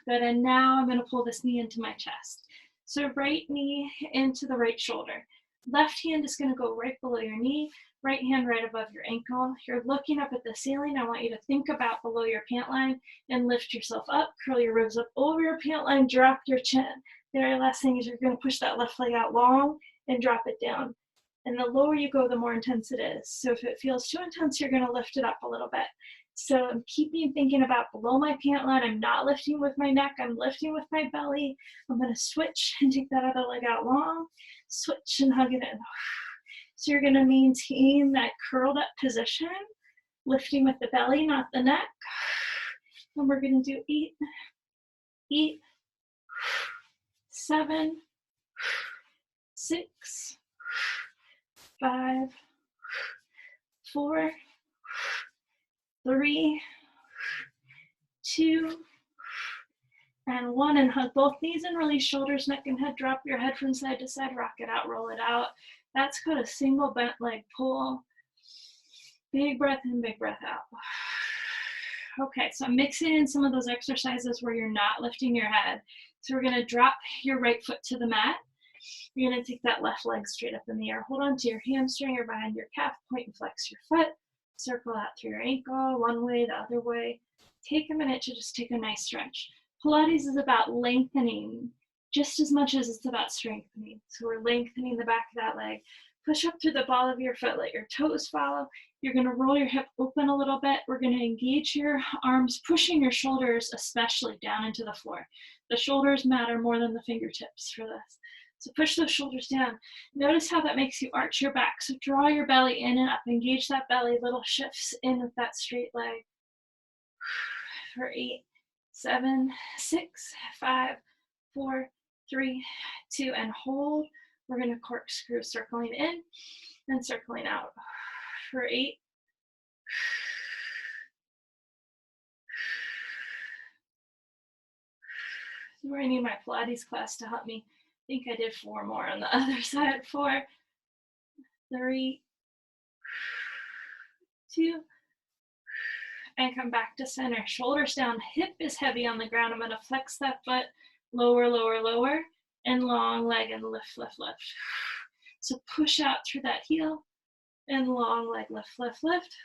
Good. And now I'm going to pull this knee into my chest. So right knee into the right shoulder. Left hand is going to go right below your knee. Right hand right above your ankle. You're looking up at the ceiling. I want you to think about below your pant line and lift yourself up. Curl your ribs up over your pant line. Drop your chin. The very last thing is you're going to push that left leg out long and drop it down. And the lower you go, the more intense it is. So if it feels too intense, you're going to lift it up a little bit. So I'm thinking about below my pant line. I'm not lifting with my neck. I'm lifting with my belly. I'm going to switch and take that other leg out long. Switch and hug it in. So you're going to maintain that curled up position, lifting with the belly, not the neck. And we're going to do 8, 7, 6, 5, 4, 3, 2, and 1. And hug both knees and release shoulders, neck, and head. Drop your head from side to side. Rock it out, roll it out. That's called a single bent leg pull. Big breath in, big breath out. Okay, so I'm mixing in some of those exercises where you're not lifting your head. So we're going to drop your right foot to the mat. You're gonna take that left leg straight up in the air. Hold on to your hamstring or behind your calf, point and flex your foot. Circle out through your ankle, one way, the other way. Take a minute to just take a nice stretch. Pilates is about lengthening just as much as it's about strengthening. So we're lengthening the back of that leg. Push up through the ball of your foot, let your toes follow. You're gonna roll your hip open a little bit. We're gonna engage your arms, pushing your shoulders especially down into the floor. The shoulders matter more than the fingertips for this. So push those shoulders down. Notice how that makes you arch your back. So draw your belly in and up. Engage that belly, little shifts in with that straight leg. For 8, 7, 6, 5, 4, 3, 2, and hold. We're gonna corkscrew, circling in and circling out. For 8, where I need my Pilates class to help me. I think I did 4 more on the other side. 4, 3, 2, and come back to center. Shoulders down, hip is heavy on the ground. I'm gonna flex that foot, lower, lower, lower, and long leg and lift, lift, lift. So push out through that heel and long leg, lift, lift, lift.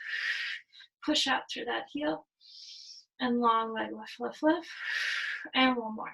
Push out through that heel and long leg, lift, lift, lift. And one more.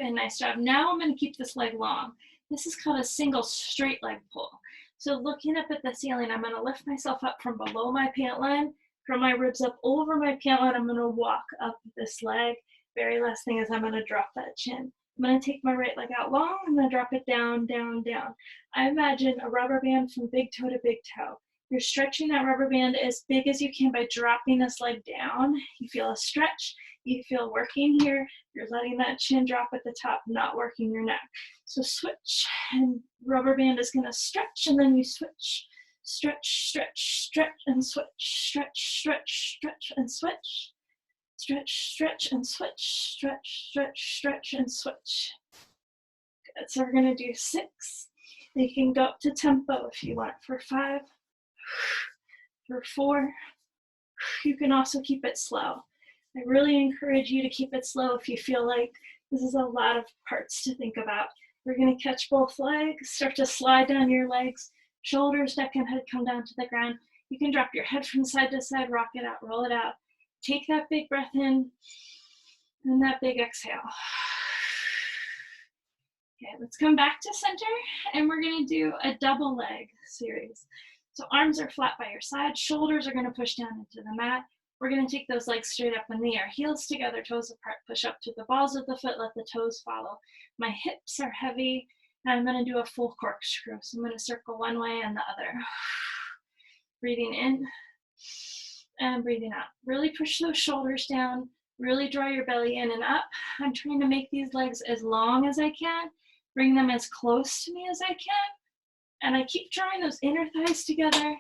And nice job. Now I'm going to keep this leg long. This is called a single straight leg pull. So looking up at the ceiling, I'm going to lift myself up from below my pant line, from my ribs up over my pant line. I'm going to walk up this leg. Very last thing is I'm going to drop that chin. I'm going to take my right leg out long. I'm going to drop it down, down, down. I imagine a rubber band from big toe to big toe. You're stretching that rubber band as big as you can by dropping this leg down. You feel a stretch. You feel working here. You're letting that chin drop at the top, not working your neck. So switch, and rubber band is going to stretch, and then you switch. Stretch, stretch, stretch, and switch. Stretch, stretch, stretch, and switch. Stretch, stretch, and switch. Stretch, stretch, stretch, and switch. Good. So we're going to do 6. You can go up to tempo if you want for 5. For 4. You can also keep it slow. I really encourage you to keep it slow if you feel like this is a lot of parts to think about. We're going to catch both legs, start to slide down your legs, shoulders, neck, and head come down to the ground. You can drop your head from side to side, rock it out, roll it out. Take that big breath in and that big exhale. Okay, let's come back to center, and we're going to do a double leg series. So arms are flat by your side, shoulders are going to push down into the mat. We're going to take those legs straight up in the air, heels together, toes apart, push up to the balls of the foot, let the toes follow. My hips are heavy, and I'm going to do a full corkscrew. So I'm going to circle one way and the other. Breathing in and breathing out. Really push those shoulders down, really draw your belly in and up. I'm trying to make these legs as long as I can, bring them as close to me as I can, and I keep drawing those inner thighs together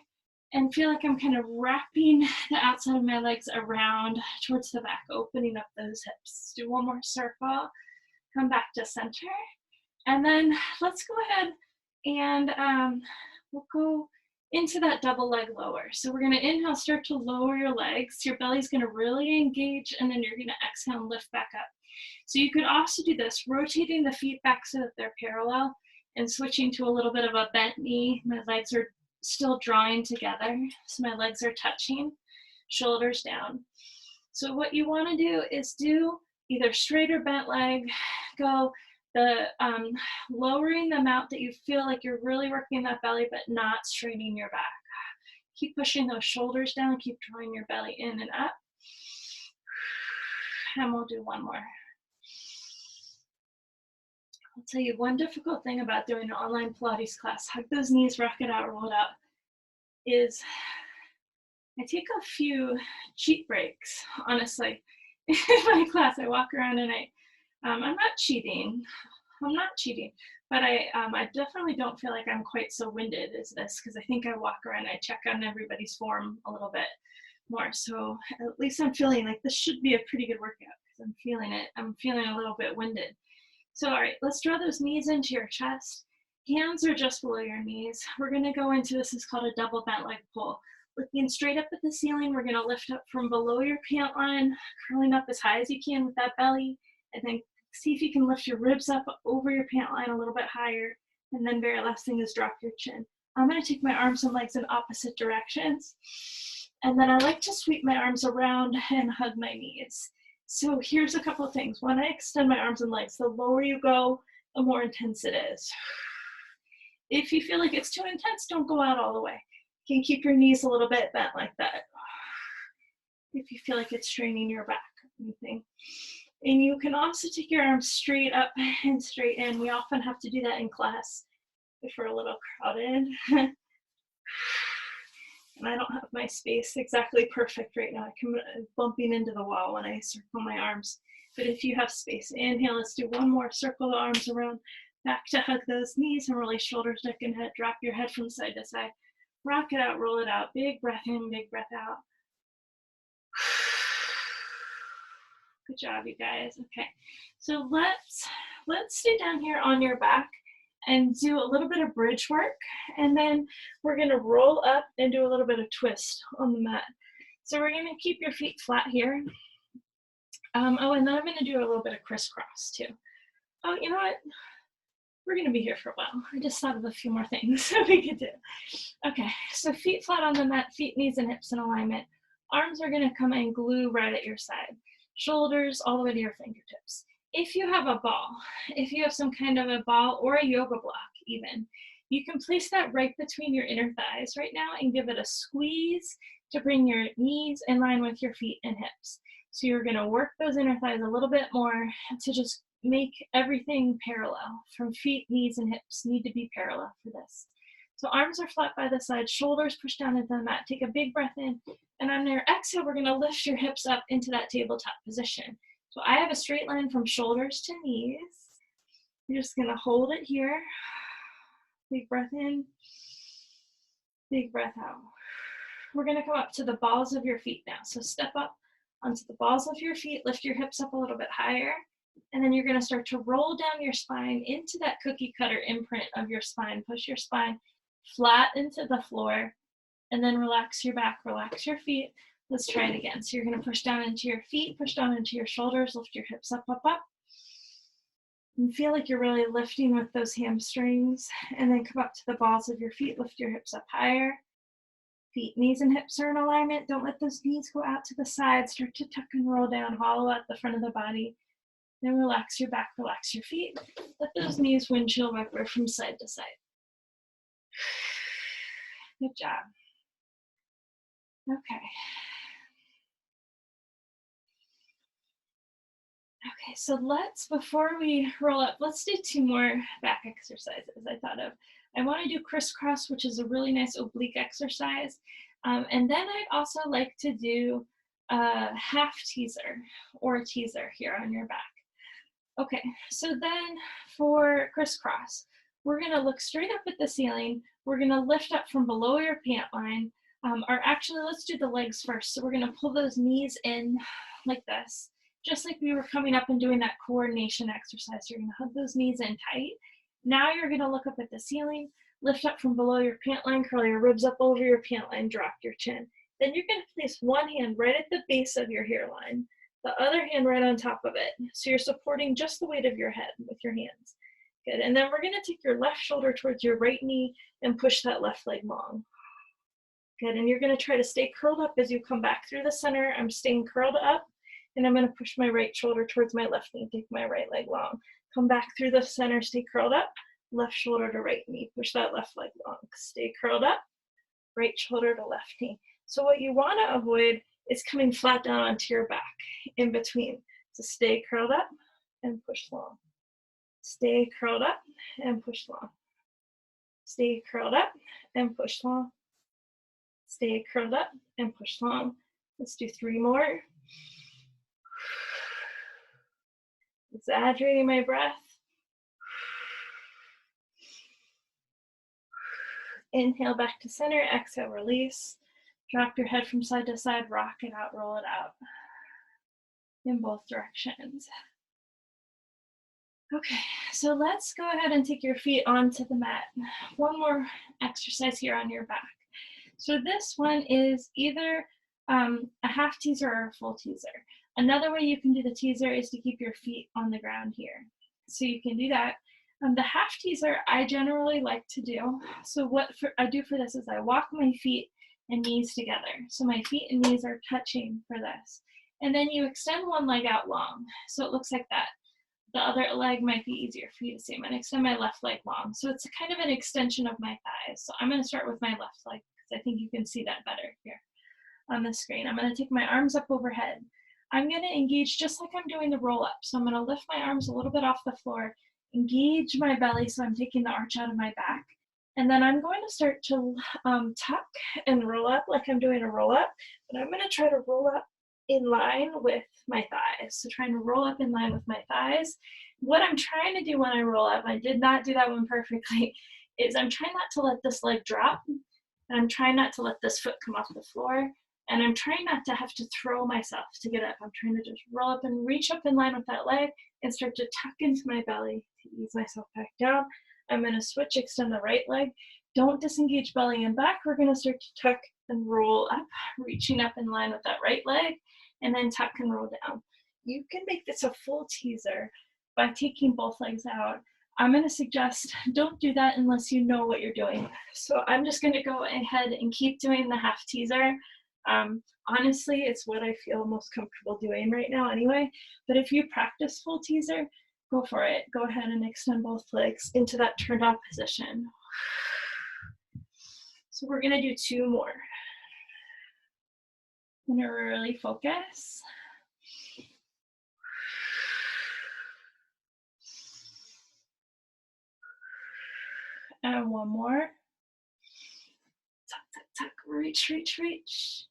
and feel like I'm kind of wrapping the outside of my legs around towards the back, opening up those hips. Do one more circle, come back to center, and then let's go ahead and we'll go into that double leg lower. So we're gonna inhale, start to lower your legs. Your belly's gonna really engage, and then you're gonna exhale and lift back up. So you could also do this, rotating the feet back so that they're parallel and switching to a little bit of a bent knee. My legs are still drawing together, so my legs are touching, shoulders down. So what you want to do is do either straight or bent leg, go the lowering the amount that you feel like you're really working that belly but not straining your back. Keep pushing those shoulders down, keep drawing your belly in and up, and we'll do one more. I'll tell you one difficult thing about doing an online Pilates class, hug those knees, rock it out, roll it out, is I take a few cheat breaks, honestly. In my class, I walk around and I'm not cheating, but I definitely don't feel like I'm quite so winded as this, because I think I walk around, I check on everybody's form a little bit more, so at least I'm feeling like this should be a pretty good workout, because I'm feeling it. I'm feeling a little bit winded. So all right, let's draw those knees into your chest. Hands are just below your knees. We're gonna go into, this is called a double bent leg pull. Looking straight up at the ceiling, we're gonna lift up from below your pant line, curling up as high as you can with that belly, and then See if you can lift your ribs up over your pant line a little bit higher. And then very last thing is drop your chin. I'm gonna take my arms and legs in opposite directions. And then I like to sweep my arms around and hug my knees. So here's a couple of things. When I extend my arms and legs, the lower you go, the more intense it is. If you feel like it's too intense, don't go out all the way. You can keep your knees a little bit bent like that. If you feel like it's straining your back or anything. And you can also take your arms straight up and straight in. We often have to do that in class if we're a little crowded. And I don't have my space exactly perfect right now. I come bumping into the wall when I circle my arms. But if you have space, inhale, let's do one more. Circle the arms around, back to hug those knees and release shoulders, neck, and head. Drop your head from side to side. Rock it out, roll it out. Big breath in, big breath out. Good job, you guys. Okay, so let's stay down here on your back and do a little bit of bridge work, and then we're gonna roll up and do a little bit of twist on the mat. So we're gonna keep your feet flat here. Oh, and then I'm gonna do a little bit of crisscross too. Oh, you know what? We're gonna be here for a while. I just thought of a few more things we could do. Okay, so feet flat on the mat, feet, knees, and hips in alignment. Arms are gonna come and glue right at your side. Shoulders all the way to your fingertips. If you have a ball, if you have some kind of a ball or a yoga block even, you can place that right between your inner thighs right now and give it a squeeze to bring your knees in line with your feet and hips. So you're gonna work those inner thighs a little bit more to just make everything parallel. From feet, knees, and hips need to be parallel for this. So arms are flat by the side, shoulders push down into the mat. Take a big breath in, and on your exhale, we're gonna lift your hips up into that tabletop position. So I have a straight line from shoulders to knees. You're just gonna hold it here. Big breath in, big breath out. We're gonna come up to the balls of your feet now. So step up onto the balls of your feet, lift your hips up a little bit higher, and then you're gonna start to roll down your spine into that cookie cutter imprint of your spine. Push your spine flat into the floor, and then relax your back, relax your feet. Let's try it again. So you're gonna push down into your feet, push down into your shoulders, lift your hips up, up, up. And feel like you're really lifting with those hamstrings. And then come up to the balls of your feet, lift your hips up higher. Feet, knees, and hips are in alignment. Don't let those knees go out to the side. Start to tuck and roll down, hollow out the front of the body. Then relax your back, relax your feet. Let those knees windshield wiper from side to side. Good job. Okay. Okay, so before we roll up, let's do 2 more back exercises I thought of. I want to do crisscross, which is a really nice oblique exercise. And then I'd also like to do a half teaser or a teaser here on your back. Okay, so then for crisscross, we're gonna look straight up at the ceiling. We're gonna lift up from below your pant line. Or actually, let's do the legs first. So we're gonna pull those knees in like this. Just like we were coming up and doing that coordination exercise. You're gonna hug those knees in tight. Now you're gonna look up at the ceiling, lift up from below your pant line, curl your ribs up over your pant line, drop your chin. Then you're gonna place one hand right at the base of your hairline, the other hand right on top of it. So you're supporting just the weight of your head with your hands. Good, and then we're gonna take your left shoulder towards your right knee and push that left leg long. Good, and you're gonna try to stay curled up as you come back through the center. I'm staying curled up. And I'm gonna push my right shoulder towards my left knee, take my right leg long. Come back through the center, stay curled up, left shoulder to right knee, push that left leg long. Stay curled up, right shoulder to left knee. So what you wanna avoid is coming flat down onto your back in between. So stay curled up and push long. Stay curled up and push long. Stay curled up and push long. Stay curled up and push long. Let's do 3 more. Exaggerating my breath. Inhale back to center, exhale, release. Drop your head from side to side, rock it out, roll it out in both directions. Okay, so let's go ahead and take your feet onto the mat. One more exercise here on your back. So this one is either a half teaser or a full teaser. Another way you can do the teaser is to keep your feet on the ground here. So you can do that. The half teaser I generally like to do. So what I do for this is I walk my feet and knees together. So my feet and knees are touching for this. And then you extend one leg out long. So it looks like that. The other leg might be easier for you to see. I'm going to extend my left leg long. So it's kind of an extension of my thighs. So I'm going to start with my left leg because I think you can see that better here on the screen. I'm going to take my arms up overhead. I'm going to engage just like I'm doing the roll up. So I'm going to lift my arms a little bit off the floor, engage my belly so I'm taking the arch out of my back. And then I'm going to start to tuck and roll up like I'm doing a roll up. But I'm going to try to roll up in line with my thighs. So trying to roll up in line with my thighs. What I'm trying to do when I roll up, I did not do that one perfectly, is I'm trying not to let this leg drop. And I'm trying not to let this foot come off the floor. And I'm trying not to have to throw myself to get up. I'm trying to just roll up and reach up in line with that leg and start to tuck into my belly to ease myself back down. I'm going to switch, extend the right leg. Don't disengage belly and back. We're going to start to tuck and roll up, reaching up in line with that right leg, and then tuck and roll down. You can make this a full teaser by taking both legs out. I'm going to suggest don't do that unless you know what you're doing. So I'm just going to go ahead and keep doing the half teaser. Honestly, it's what I feel most comfortable doing right now anyway. But if you practice full teaser, go for it. Go ahead and extend both legs into that turned up position. So we're going to do 2 more. I'm going to really focus. And 1 more. Tuck, tuck, tuck, reach, reach, reach.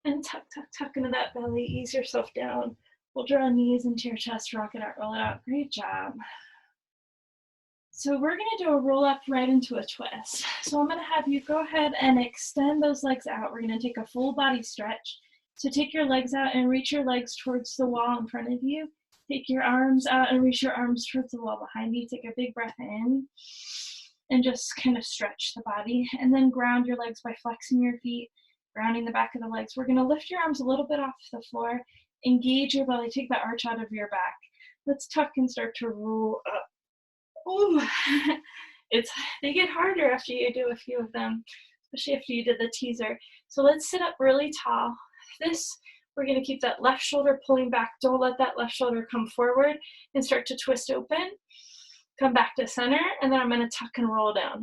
And tuck, tuck, tuck into that belly. Ease yourself down. We'll draw knees into your chest, rock it out, roll it out. Great job. So we're going to do a roll up right into a twist. So I'm going to have you go ahead and extend those legs out. We're going to take a full body stretch. So take your legs out and reach your legs towards the wall in front of you. Take your arms out and reach your arms towards the wall behind you. Take a big breath in and just kind of stretch the body. And then ground your legs by flexing your feet, grounding the back of the legs. We're going to lift your arms a little bit off the floor. Engage your belly. Take that arch out of your back. Let's tuck and start to roll up. Oh, they get harder after you do a few of them, especially after you did the teaser. So let's sit up really tall. We're going to keep that left shoulder pulling back. Don't let that left shoulder come forward and start to twist open. Come back to center, and then I'm going to tuck and roll down.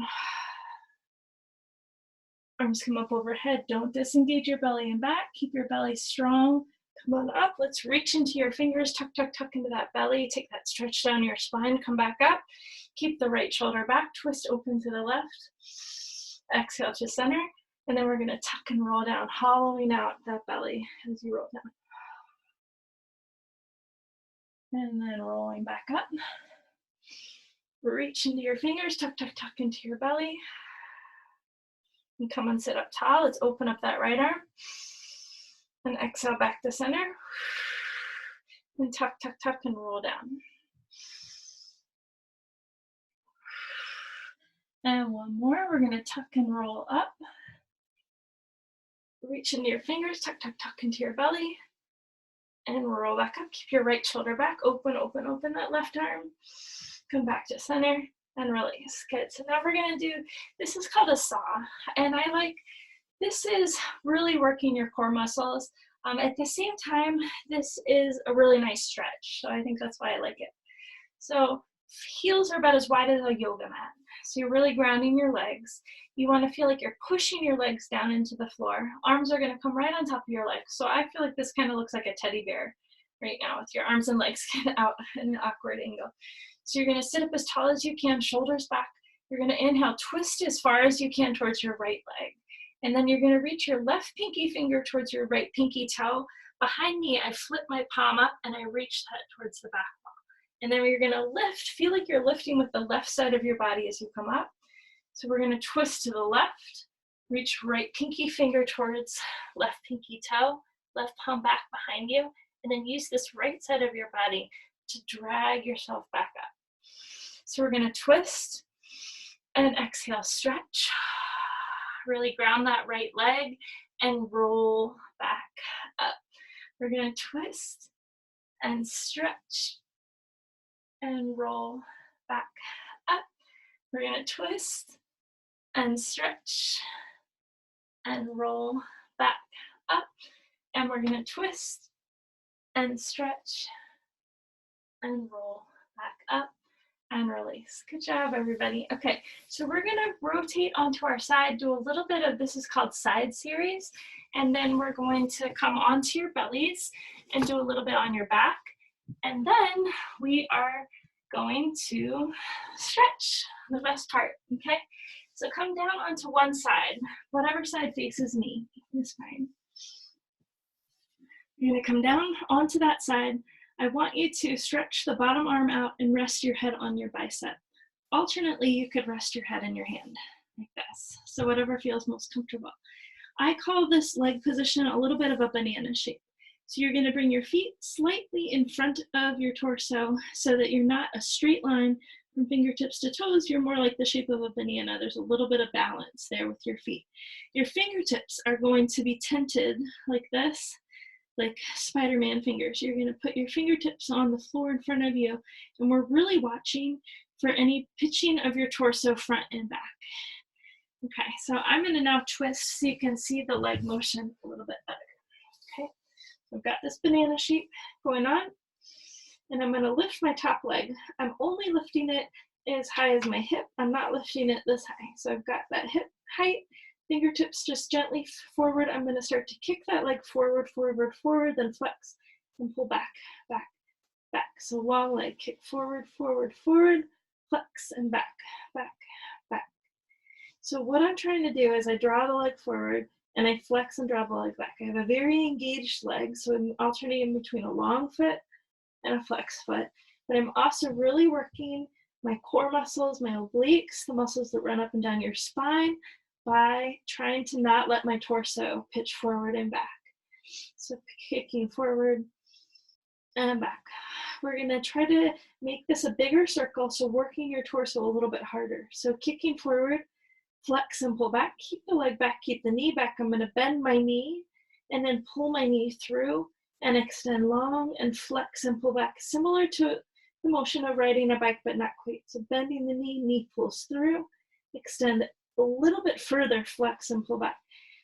Arms come up overhead. Don't disengage your belly and back. Keep your belly strong. Come on up. Let's reach into your fingers. Tuck, tuck, tuck into that belly. Take that stretch down your spine. Come back up. Keep the right shoulder back. Twist open to the left. Exhale to center. And then we're going to tuck and roll down, hollowing out that belly as you roll down. And then rolling back up. Reach into your fingers. Tuck, tuck, tuck into your belly. And come and sit up tall. Let's open up that right arm. And exhale back to center. And tuck, tuck, tuck, and roll down. And 1 more. We're going to tuck and roll up. Reach into your fingers. Tuck, tuck, tuck into your belly. And roll back up. Keep your right shoulder back. Open, open, open that left arm. Come back to center and release. Good. So now we're going to do, this is called a saw. And this is really working your core muscles. At the same time, this is a really nice stretch. So I think that's why I like it. So heels are about as wide as a yoga mat. So you're really grounding your legs. You want to feel like you're pushing your legs down into the floor. Arms are going to come right on top of your legs. So I feel like this kind of looks like a teddy bear right now with your arms and legs kind of out at an awkward angle. So you're going to sit up as tall as you can, shoulders back. You're going to inhale, twist as far as you can towards your right leg. And then you're going to reach your left pinky finger towards your right pinky toe. Behind me, I flip my palm up and I reach that towards the back wall. And then you're going to lift, feel like you're lifting with the left side of your body as you come up. So we're going to twist to the left, reach right pinky finger towards left pinky toe, left palm back behind you, and then use this right side of your body to drag yourself back up. So we're going to twist and exhale, stretch. Really ground that right leg and roll back up. We're going to twist and stretch and roll back up. We're gonna twist and stretch and roll back up. And we're gonna twist and stretch and roll back up and release. Good job, everybody. Okay, so we're gonna rotate onto our side, do a little bit of, this is called side series, and then we're going to come onto your bellies and do a little bit on your back. And then we are going to stretch, the best part, okay? So come down onto one side, whatever side faces me is fine. You're gonna come down onto that side. I want you to stretch the bottom arm out and rest your head on your bicep. Alternately, you could rest your head in your hand, like this. So whatever feels most comfortable. I call this leg position a little bit of a banana shape. So you're gonna bring your feet slightly in front of your torso so that you're not a straight line from fingertips to toes. You're more like the shape of a banana. There's a little bit of balance there with your feet. Your fingertips are going to be tented like this, like Spider-Man fingers. You're gonna put your fingertips on the floor in front of you, and we're really watching for any pitching of your torso front and back. Okay, so I'm gonna now twist so you can see the leg motion a little bit better. Okay, so I've got this banana shape going on, and I'm gonna lift my top leg. I'm only lifting it as high as my hip. I'm not lifting it this high. So I've got that hip height, fingertips just gently forward. I'm gonna start to kick that leg forward, forward, forward, then flex and pull back, back, back. So long leg, kick forward, forward, forward, flex and back, back, back. So what I'm trying to do is I draw the leg forward and I flex and draw the leg back. I have a very engaged leg, so I'm alternating between a long foot and a flex foot, but I'm also really working my core muscles, my obliques, the muscles that run up and down your spine, by trying to not let my torso pitch forward and back. So kicking forward and back. We're gonna try to make this a bigger circle, so working your torso a little bit harder. So kicking forward, flex and pull back, keep the leg back, keep the knee back. I'm gonna bend my knee and then pull my knee through and extend long and flex and pull back, similar to the motion of riding a bike, but not quite. So bending the knee, knee pulls through, extend a little bit further, flex and pull back.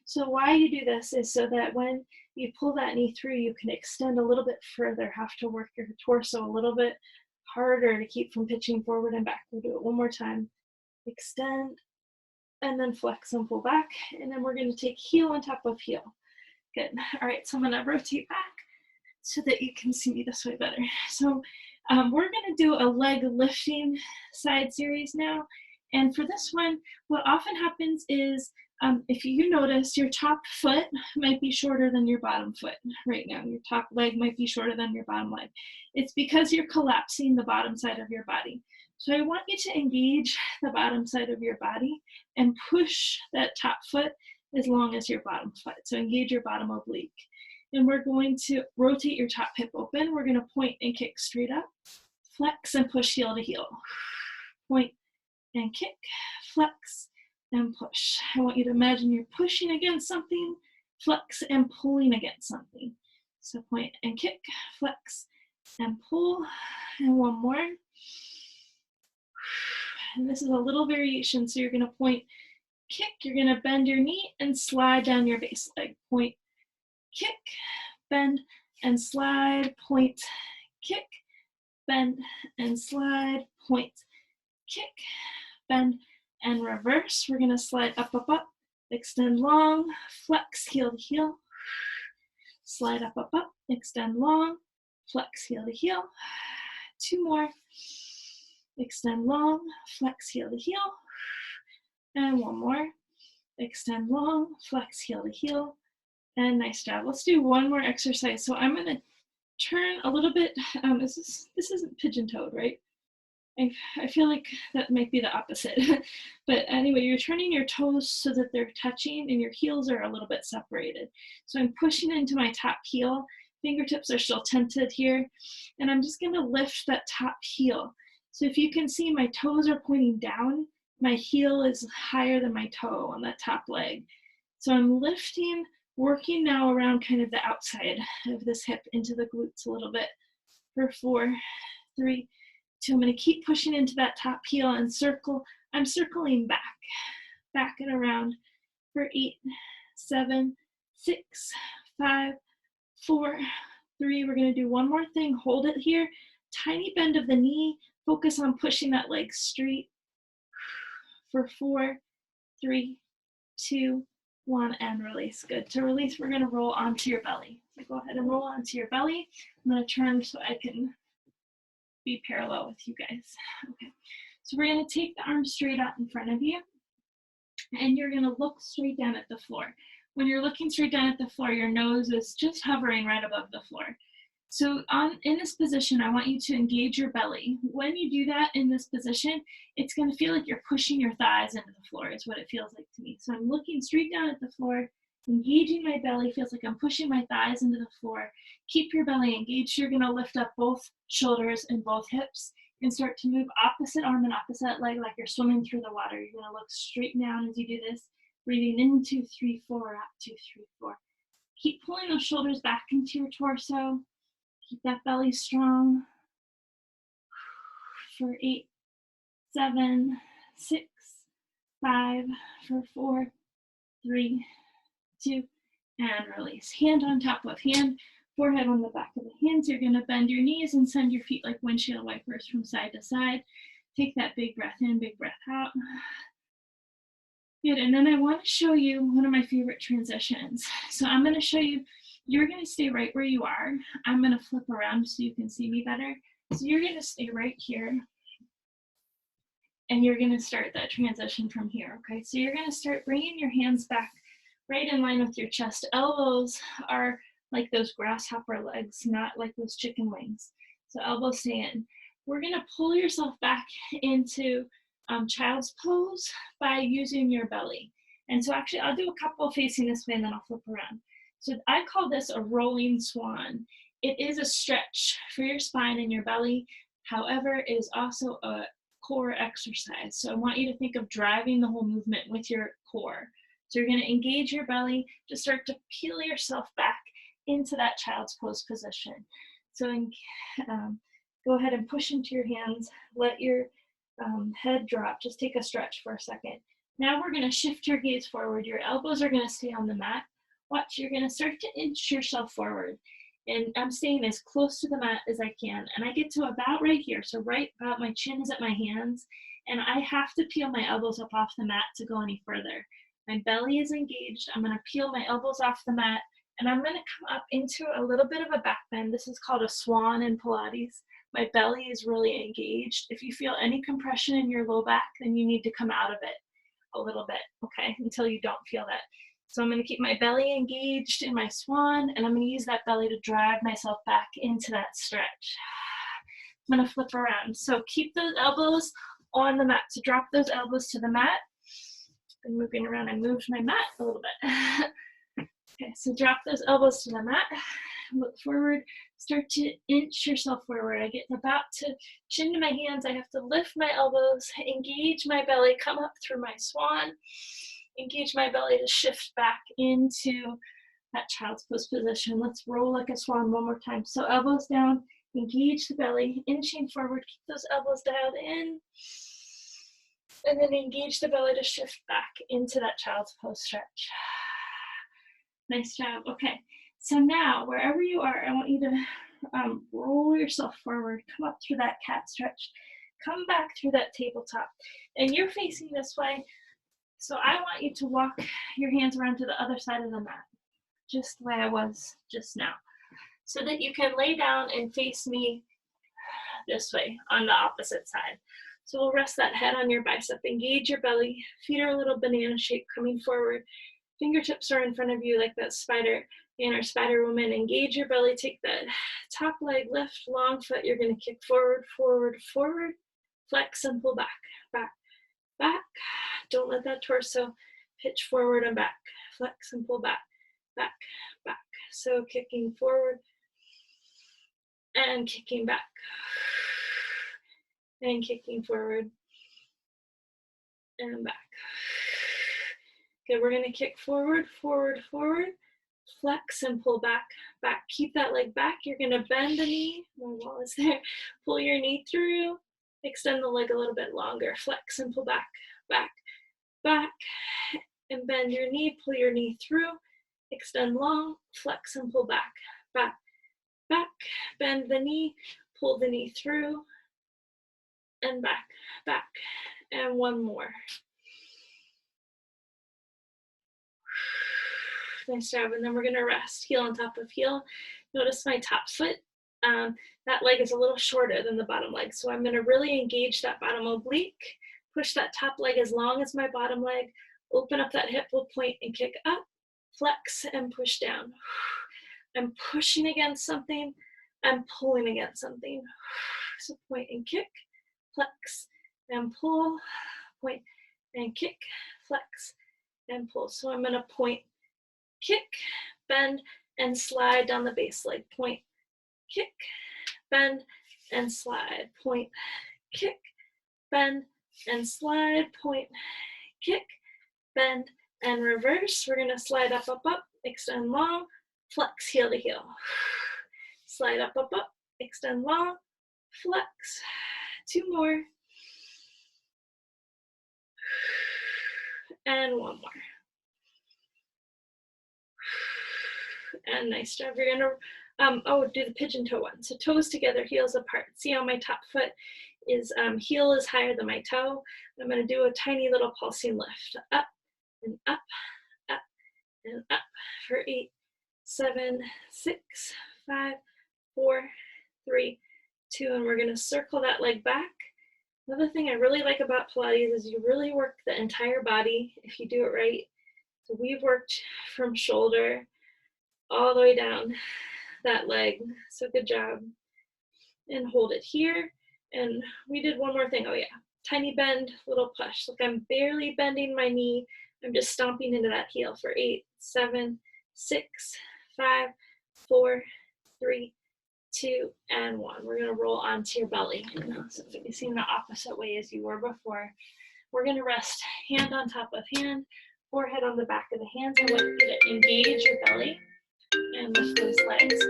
So why you do this is so that when you pull that knee through, you can extend a little bit further, have to work your torso a little bit harder to keep from pitching forward and back. We'll do it one more time. Extend, and then flex and pull back. And then we're gonna take heel on top of heel. Good. All right, so I'm gonna rotate back so that you can see me this way better. So we're gonna do a leg lifting side series now. And for this one, what often happens is if you notice, your top foot might be shorter than your bottom foot right now. Your top leg might be shorter than your bottom leg. It's because you're collapsing the bottom side of your body. So I want you to engage the bottom side of your body and push that top foot as long as your bottom foot. So engage your bottom oblique. And we're going to rotate your top hip open. We're gonna point and kick straight up, flex and push heel to heel. Point and kick, flex and push. I want you to imagine you're pushing against something, flex and pulling against something. So point and kick, flex and pull, and one more. And this is a little variation, so you're gonna point, kick, you're gonna bend your knee and slide down your base leg. Point, kick, bend and slide, point, kick, bend and slide, point, kick, bend and reverse. We're gonna slide up, up, up, extend long, flex heel to heel, slide up, up, up, extend long, flex heel to heel. Two more. Extend long, flex heel to heel, and one more. Extend long, flex heel to heel, and nice job. Let's do one more exercise. So I'm gonna turn a little bit, this isn't pigeon-toed, right? I feel like that might be the opposite. But anyway, you're turning your toes so that they're touching and your heels are a little bit separated. So I'm pushing into my top heel, fingertips are still tented here, and I'm just gonna lift that top heel. So if you can see, my toes are pointing down, my heel is higher than my toe on that top leg. So I'm lifting, working now around kind of the outside of this hip into the glutes a little bit. for 4, 3, 2. I'm going to keep pushing into that top heel and circle. I'm circling back and around for 8, 7, 6, 5, 4, 3. We're going to do one more thing. Hold it here. Tiny bend of the knee. Focus on pushing that leg straight for 4, 3, 2, 1, and release. Good. To release, we're going to roll onto your belly. So go ahead and roll onto your belly. I'm going to turn so I can be parallel with you guys. Okay. So we're going to take the arms straight out in front of you, and you're going to look straight down at the floor. When you're looking straight down at the floor, your nose is just hovering right above the floor. So in this position, I want you to engage your belly. When you do that in this position, it's going to feel like you're pushing your thighs into the floor is what it feels like to me. So I'm looking straight down at the floor, engaging my belly. Feels like I'm pushing my thighs into the floor. Keep your belly engaged. You're going to lift up both shoulders and both hips and start to move opposite arm and opposite leg like you're swimming through the water. You're going to look straight down as you do this. Breathing in, 2, 3, 4, out, 2, 3, 4. Keep pulling those shoulders back into your torso. Keep that belly strong for 8, 7, 6, 5, for 4, 3, 2, and release. Hand on top of hand, forehead on the back of the hands. You're going to bend your knees and send your feet like windshield wipers from side to side. Take that big breath in, big breath out. Good, and then I want to show you one of my favorite transitions. So I'm going to show you. You're going to stay right where you are. I'm going to flip around so you can see me better. So you're going to stay right here. And you're going to start that transition from here, okay? So you're going to start bringing your hands back right in line with your chest. Elbows are like those grasshopper legs, not like those chicken wings. So elbows stay in. We're going to pull yourself back into child's pose by using your belly. And so actually, I'll do a couple facing this way and then I'll flip around. So I call this a rolling swan. It is a stretch for your spine and your belly. However, it is also a core exercise. So I want you to think of driving the whole movement with your core. So you're going to engage your belly to start to peel yourself back into that child's pose position. So go ahead and push into your hands. Let your head drop. Just take a stretch for a second. Now we're going to shift your gaze forward. Your elbows are going to stay on the mat. Watch, you're going to start to inch yourself forward. And I'm staying as close to the mat as I can. And I get to about right here. So right about my chin is at my hands. And I have to peel my elbows up off the mat to go any further. My belly is engaged. I'm going to peel my elbows off the mat. And I'm going to come up into a little bit of a back bend. This is called a swan in Pilates. My belly is really engaged. If you feel any compression in your low back, then you need to come out of it a little bit, okay, until you don't feel that. So I'm going to keep my belly engaged in my swan, and I'm going to use that belly to drive myself back into that stretch. I'm going to flip around. So keep those elbows on the mat. So drop those elbows to the mat. Been moving around. I moved my mat a little bit. Okay, so drop those elbows to the mat. Look forward. Start to inch yourself forward. I get about to chin to my hands. I have to lift my elbows, engage my belly, come up through my swan. Engage my belly to shift back into that child's pose position. Let's roll like a swan one more time. So elbows down, engage the belly, inching forward, keep those elbows dialed in, and then engage the belly to shift back into that child's pose stretch. Nice job. Okay, so now wherever you are, I want you to roll yourself forward, come up through that cat stretch, come back through that tabletop, and you're facing this way. So I want you to walk your hands around to the other side of the mat, just the way I was just now, so that you can lay down and face me this way on the opposite side. So we'll rest that head on your bicep, engage your belly, feet are a little banana shape coming forward, fingertips are in front of you like that spider man or spider woman. Engage your belly, take that top leg, lift, long foot, you're going to kick forward, forward, forward, flex and pull back, back, back. Don't let that torso pitch forward and back. Flex and pull back, back, back. So kicking forward and kicking back and kicking forward and back. Okay, we're going to kick forward, forward, forward, flex and pull back, back. Keep that leg back. You're gonna bend the knee. My wall is there. Pull your knee through. Extend the leg a little bit longer. Flex and pull back, back, back. And bend your knee. Pull your knee through. Extend long. Flex and pull back, back, back. Bend the knee. Pull the knee through. And back, back. And one more. Nice job. And then we're gonna rest, heel on top of heel. Notice my top foot. That leg is a little shorter than the bottom leg. So I'm gonna really engage that bottom oblique, push that top leg as long as my bottom leg, open up that hip, we'll point and kick up, flex and push down. I'm pushing against something, I'm pulling against something. So point and kick, flex and pull, point and kick, flex and pull. So I'm gonna point, kick, bend, and slide down the base leg. Point, kick, bend, and slide. Point, kick, bend, and slide. Point, kick, bend, and reverse. We're gonna slide up, up, up, extend long, flex, heel to heel. Slide up, up, up, extend long, flex. Two more. And one more. And nice job. You're gonna do the pigeon toe one. So toes together, heels apart. See how my top foot is, heel is higher than my toe. I'm gonna do a tiny little pulsing lift. Up and up, up and up for 8, 7, 6, 5, 4, 3, 2, and we're gonna circle that leg back. Another thing I really like about Pilates is you really work the entire body if you do it right. So we've worked from shoulder all the way down that leg. So good job. And hold it here. And we did one more thing. Oh yeah, tiny bend, little push. Look, I'm barely bending my knee. I'm just stomping into that heel for 8, 7, 6, 5, 4, 3, 2, and 1. We're gonna roll onto your belly. So facing the opposite way as you were before. We're gonna rest hand on top of hand, forehead on the back of the hands. I want you to engage your belly and lift those legs.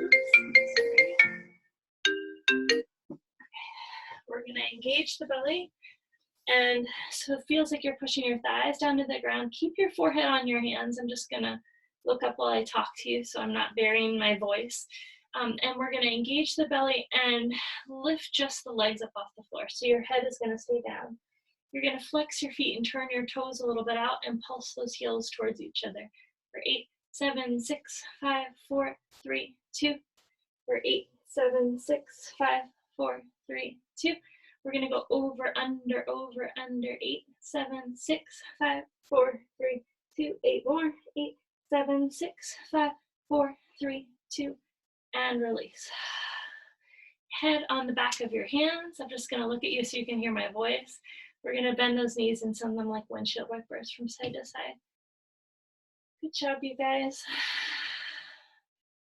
We're gonna engage the belly. And so it feels like you're pushing your thighs down to the ground. Keep your forehead on your hands. I'm just gonna look up while I talk to you so I'm not burying my voice. And we're gonna engage the belly and lift just the legs up off the floor. So your head is gonna stay down. You're gonna flex your feet and turn your toes a little bit out and pulse those heels towards each other. For 8, 7, 6, 5, 4, 3, 2. For 8, 7, 6, 5, 4, 3, 2. We're gonna go over, under, 8, 7, 6, 5, 4, 3, 2, 8 more, 8, 7, 6, 5, 4, 3, 2, and release. Head on the back of your hands. I'm just gonna look at you so you can hear my voice. We're gonna bend those knees and send them like windshield wipers from side to side. Good job, you guys.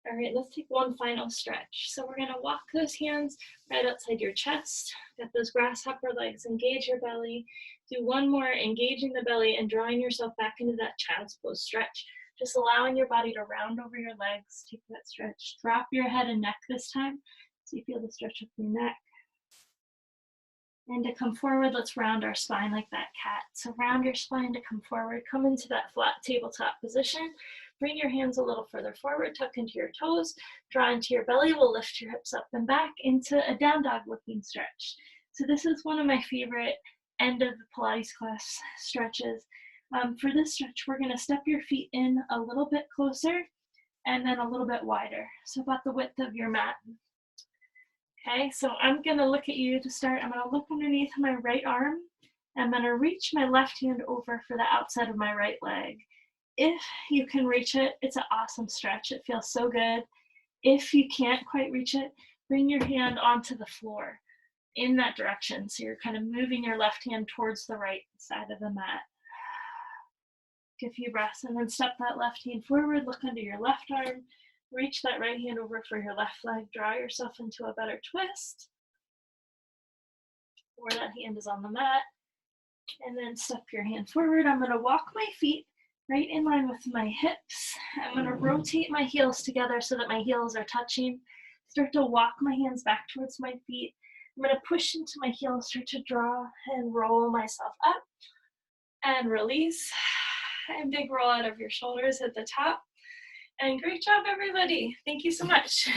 All right, let's take one final stretch. So we're gonna walk those hands right outside your chest. Get those grasshopper legs, engage your belly. Do one more, engaging the belly and drawing yourself back into that child's pose stretch. Just allowing your body to round over your legs. Take that stretch. Drop your head and neck this time. So you feel the stretch of your neck. And to come forward, let's round our spine like that cat. So round your spine to come forward. Come into that flat tabletop position. Bring your hands a little further forward, tuck into your toes, draw into your belly. We'll lift your hips up and back into a down dog looking stretch. So this is one of my favorite end of the Pilates class stretches. For this stretch, we're gonna step your feet in a little bit closer and then a little bit wider. So about the width of your mat. Okay, so I'm gonna look at you to start. I'm gonna look underneath my right arm. I'm gonna reach my left hand over for the outside of my right leg. If you can reach it, it's an awesome stretch. It feels so good. If you can't quite reach it, bring your hand onto the floor in that direction. So you're kind of moving your left hand towards the right side of the mat. Take a few breaths and then step that left hand forward, look under your left arm, reach that right hand over for your left leg, draw yourself into a better twist. Or that hand is on the mat. And then step your hand forward. I'm gonna walk my feet right in line with my hips. I'm gonna rotate my heels together so that my heels are touching. Start to walk my hands back towards my feet. I'm gonna push into my heels, start to draw and roll myself up and release. And big roll out of your shoulders at the top. And great job, everybody. Thank you so much.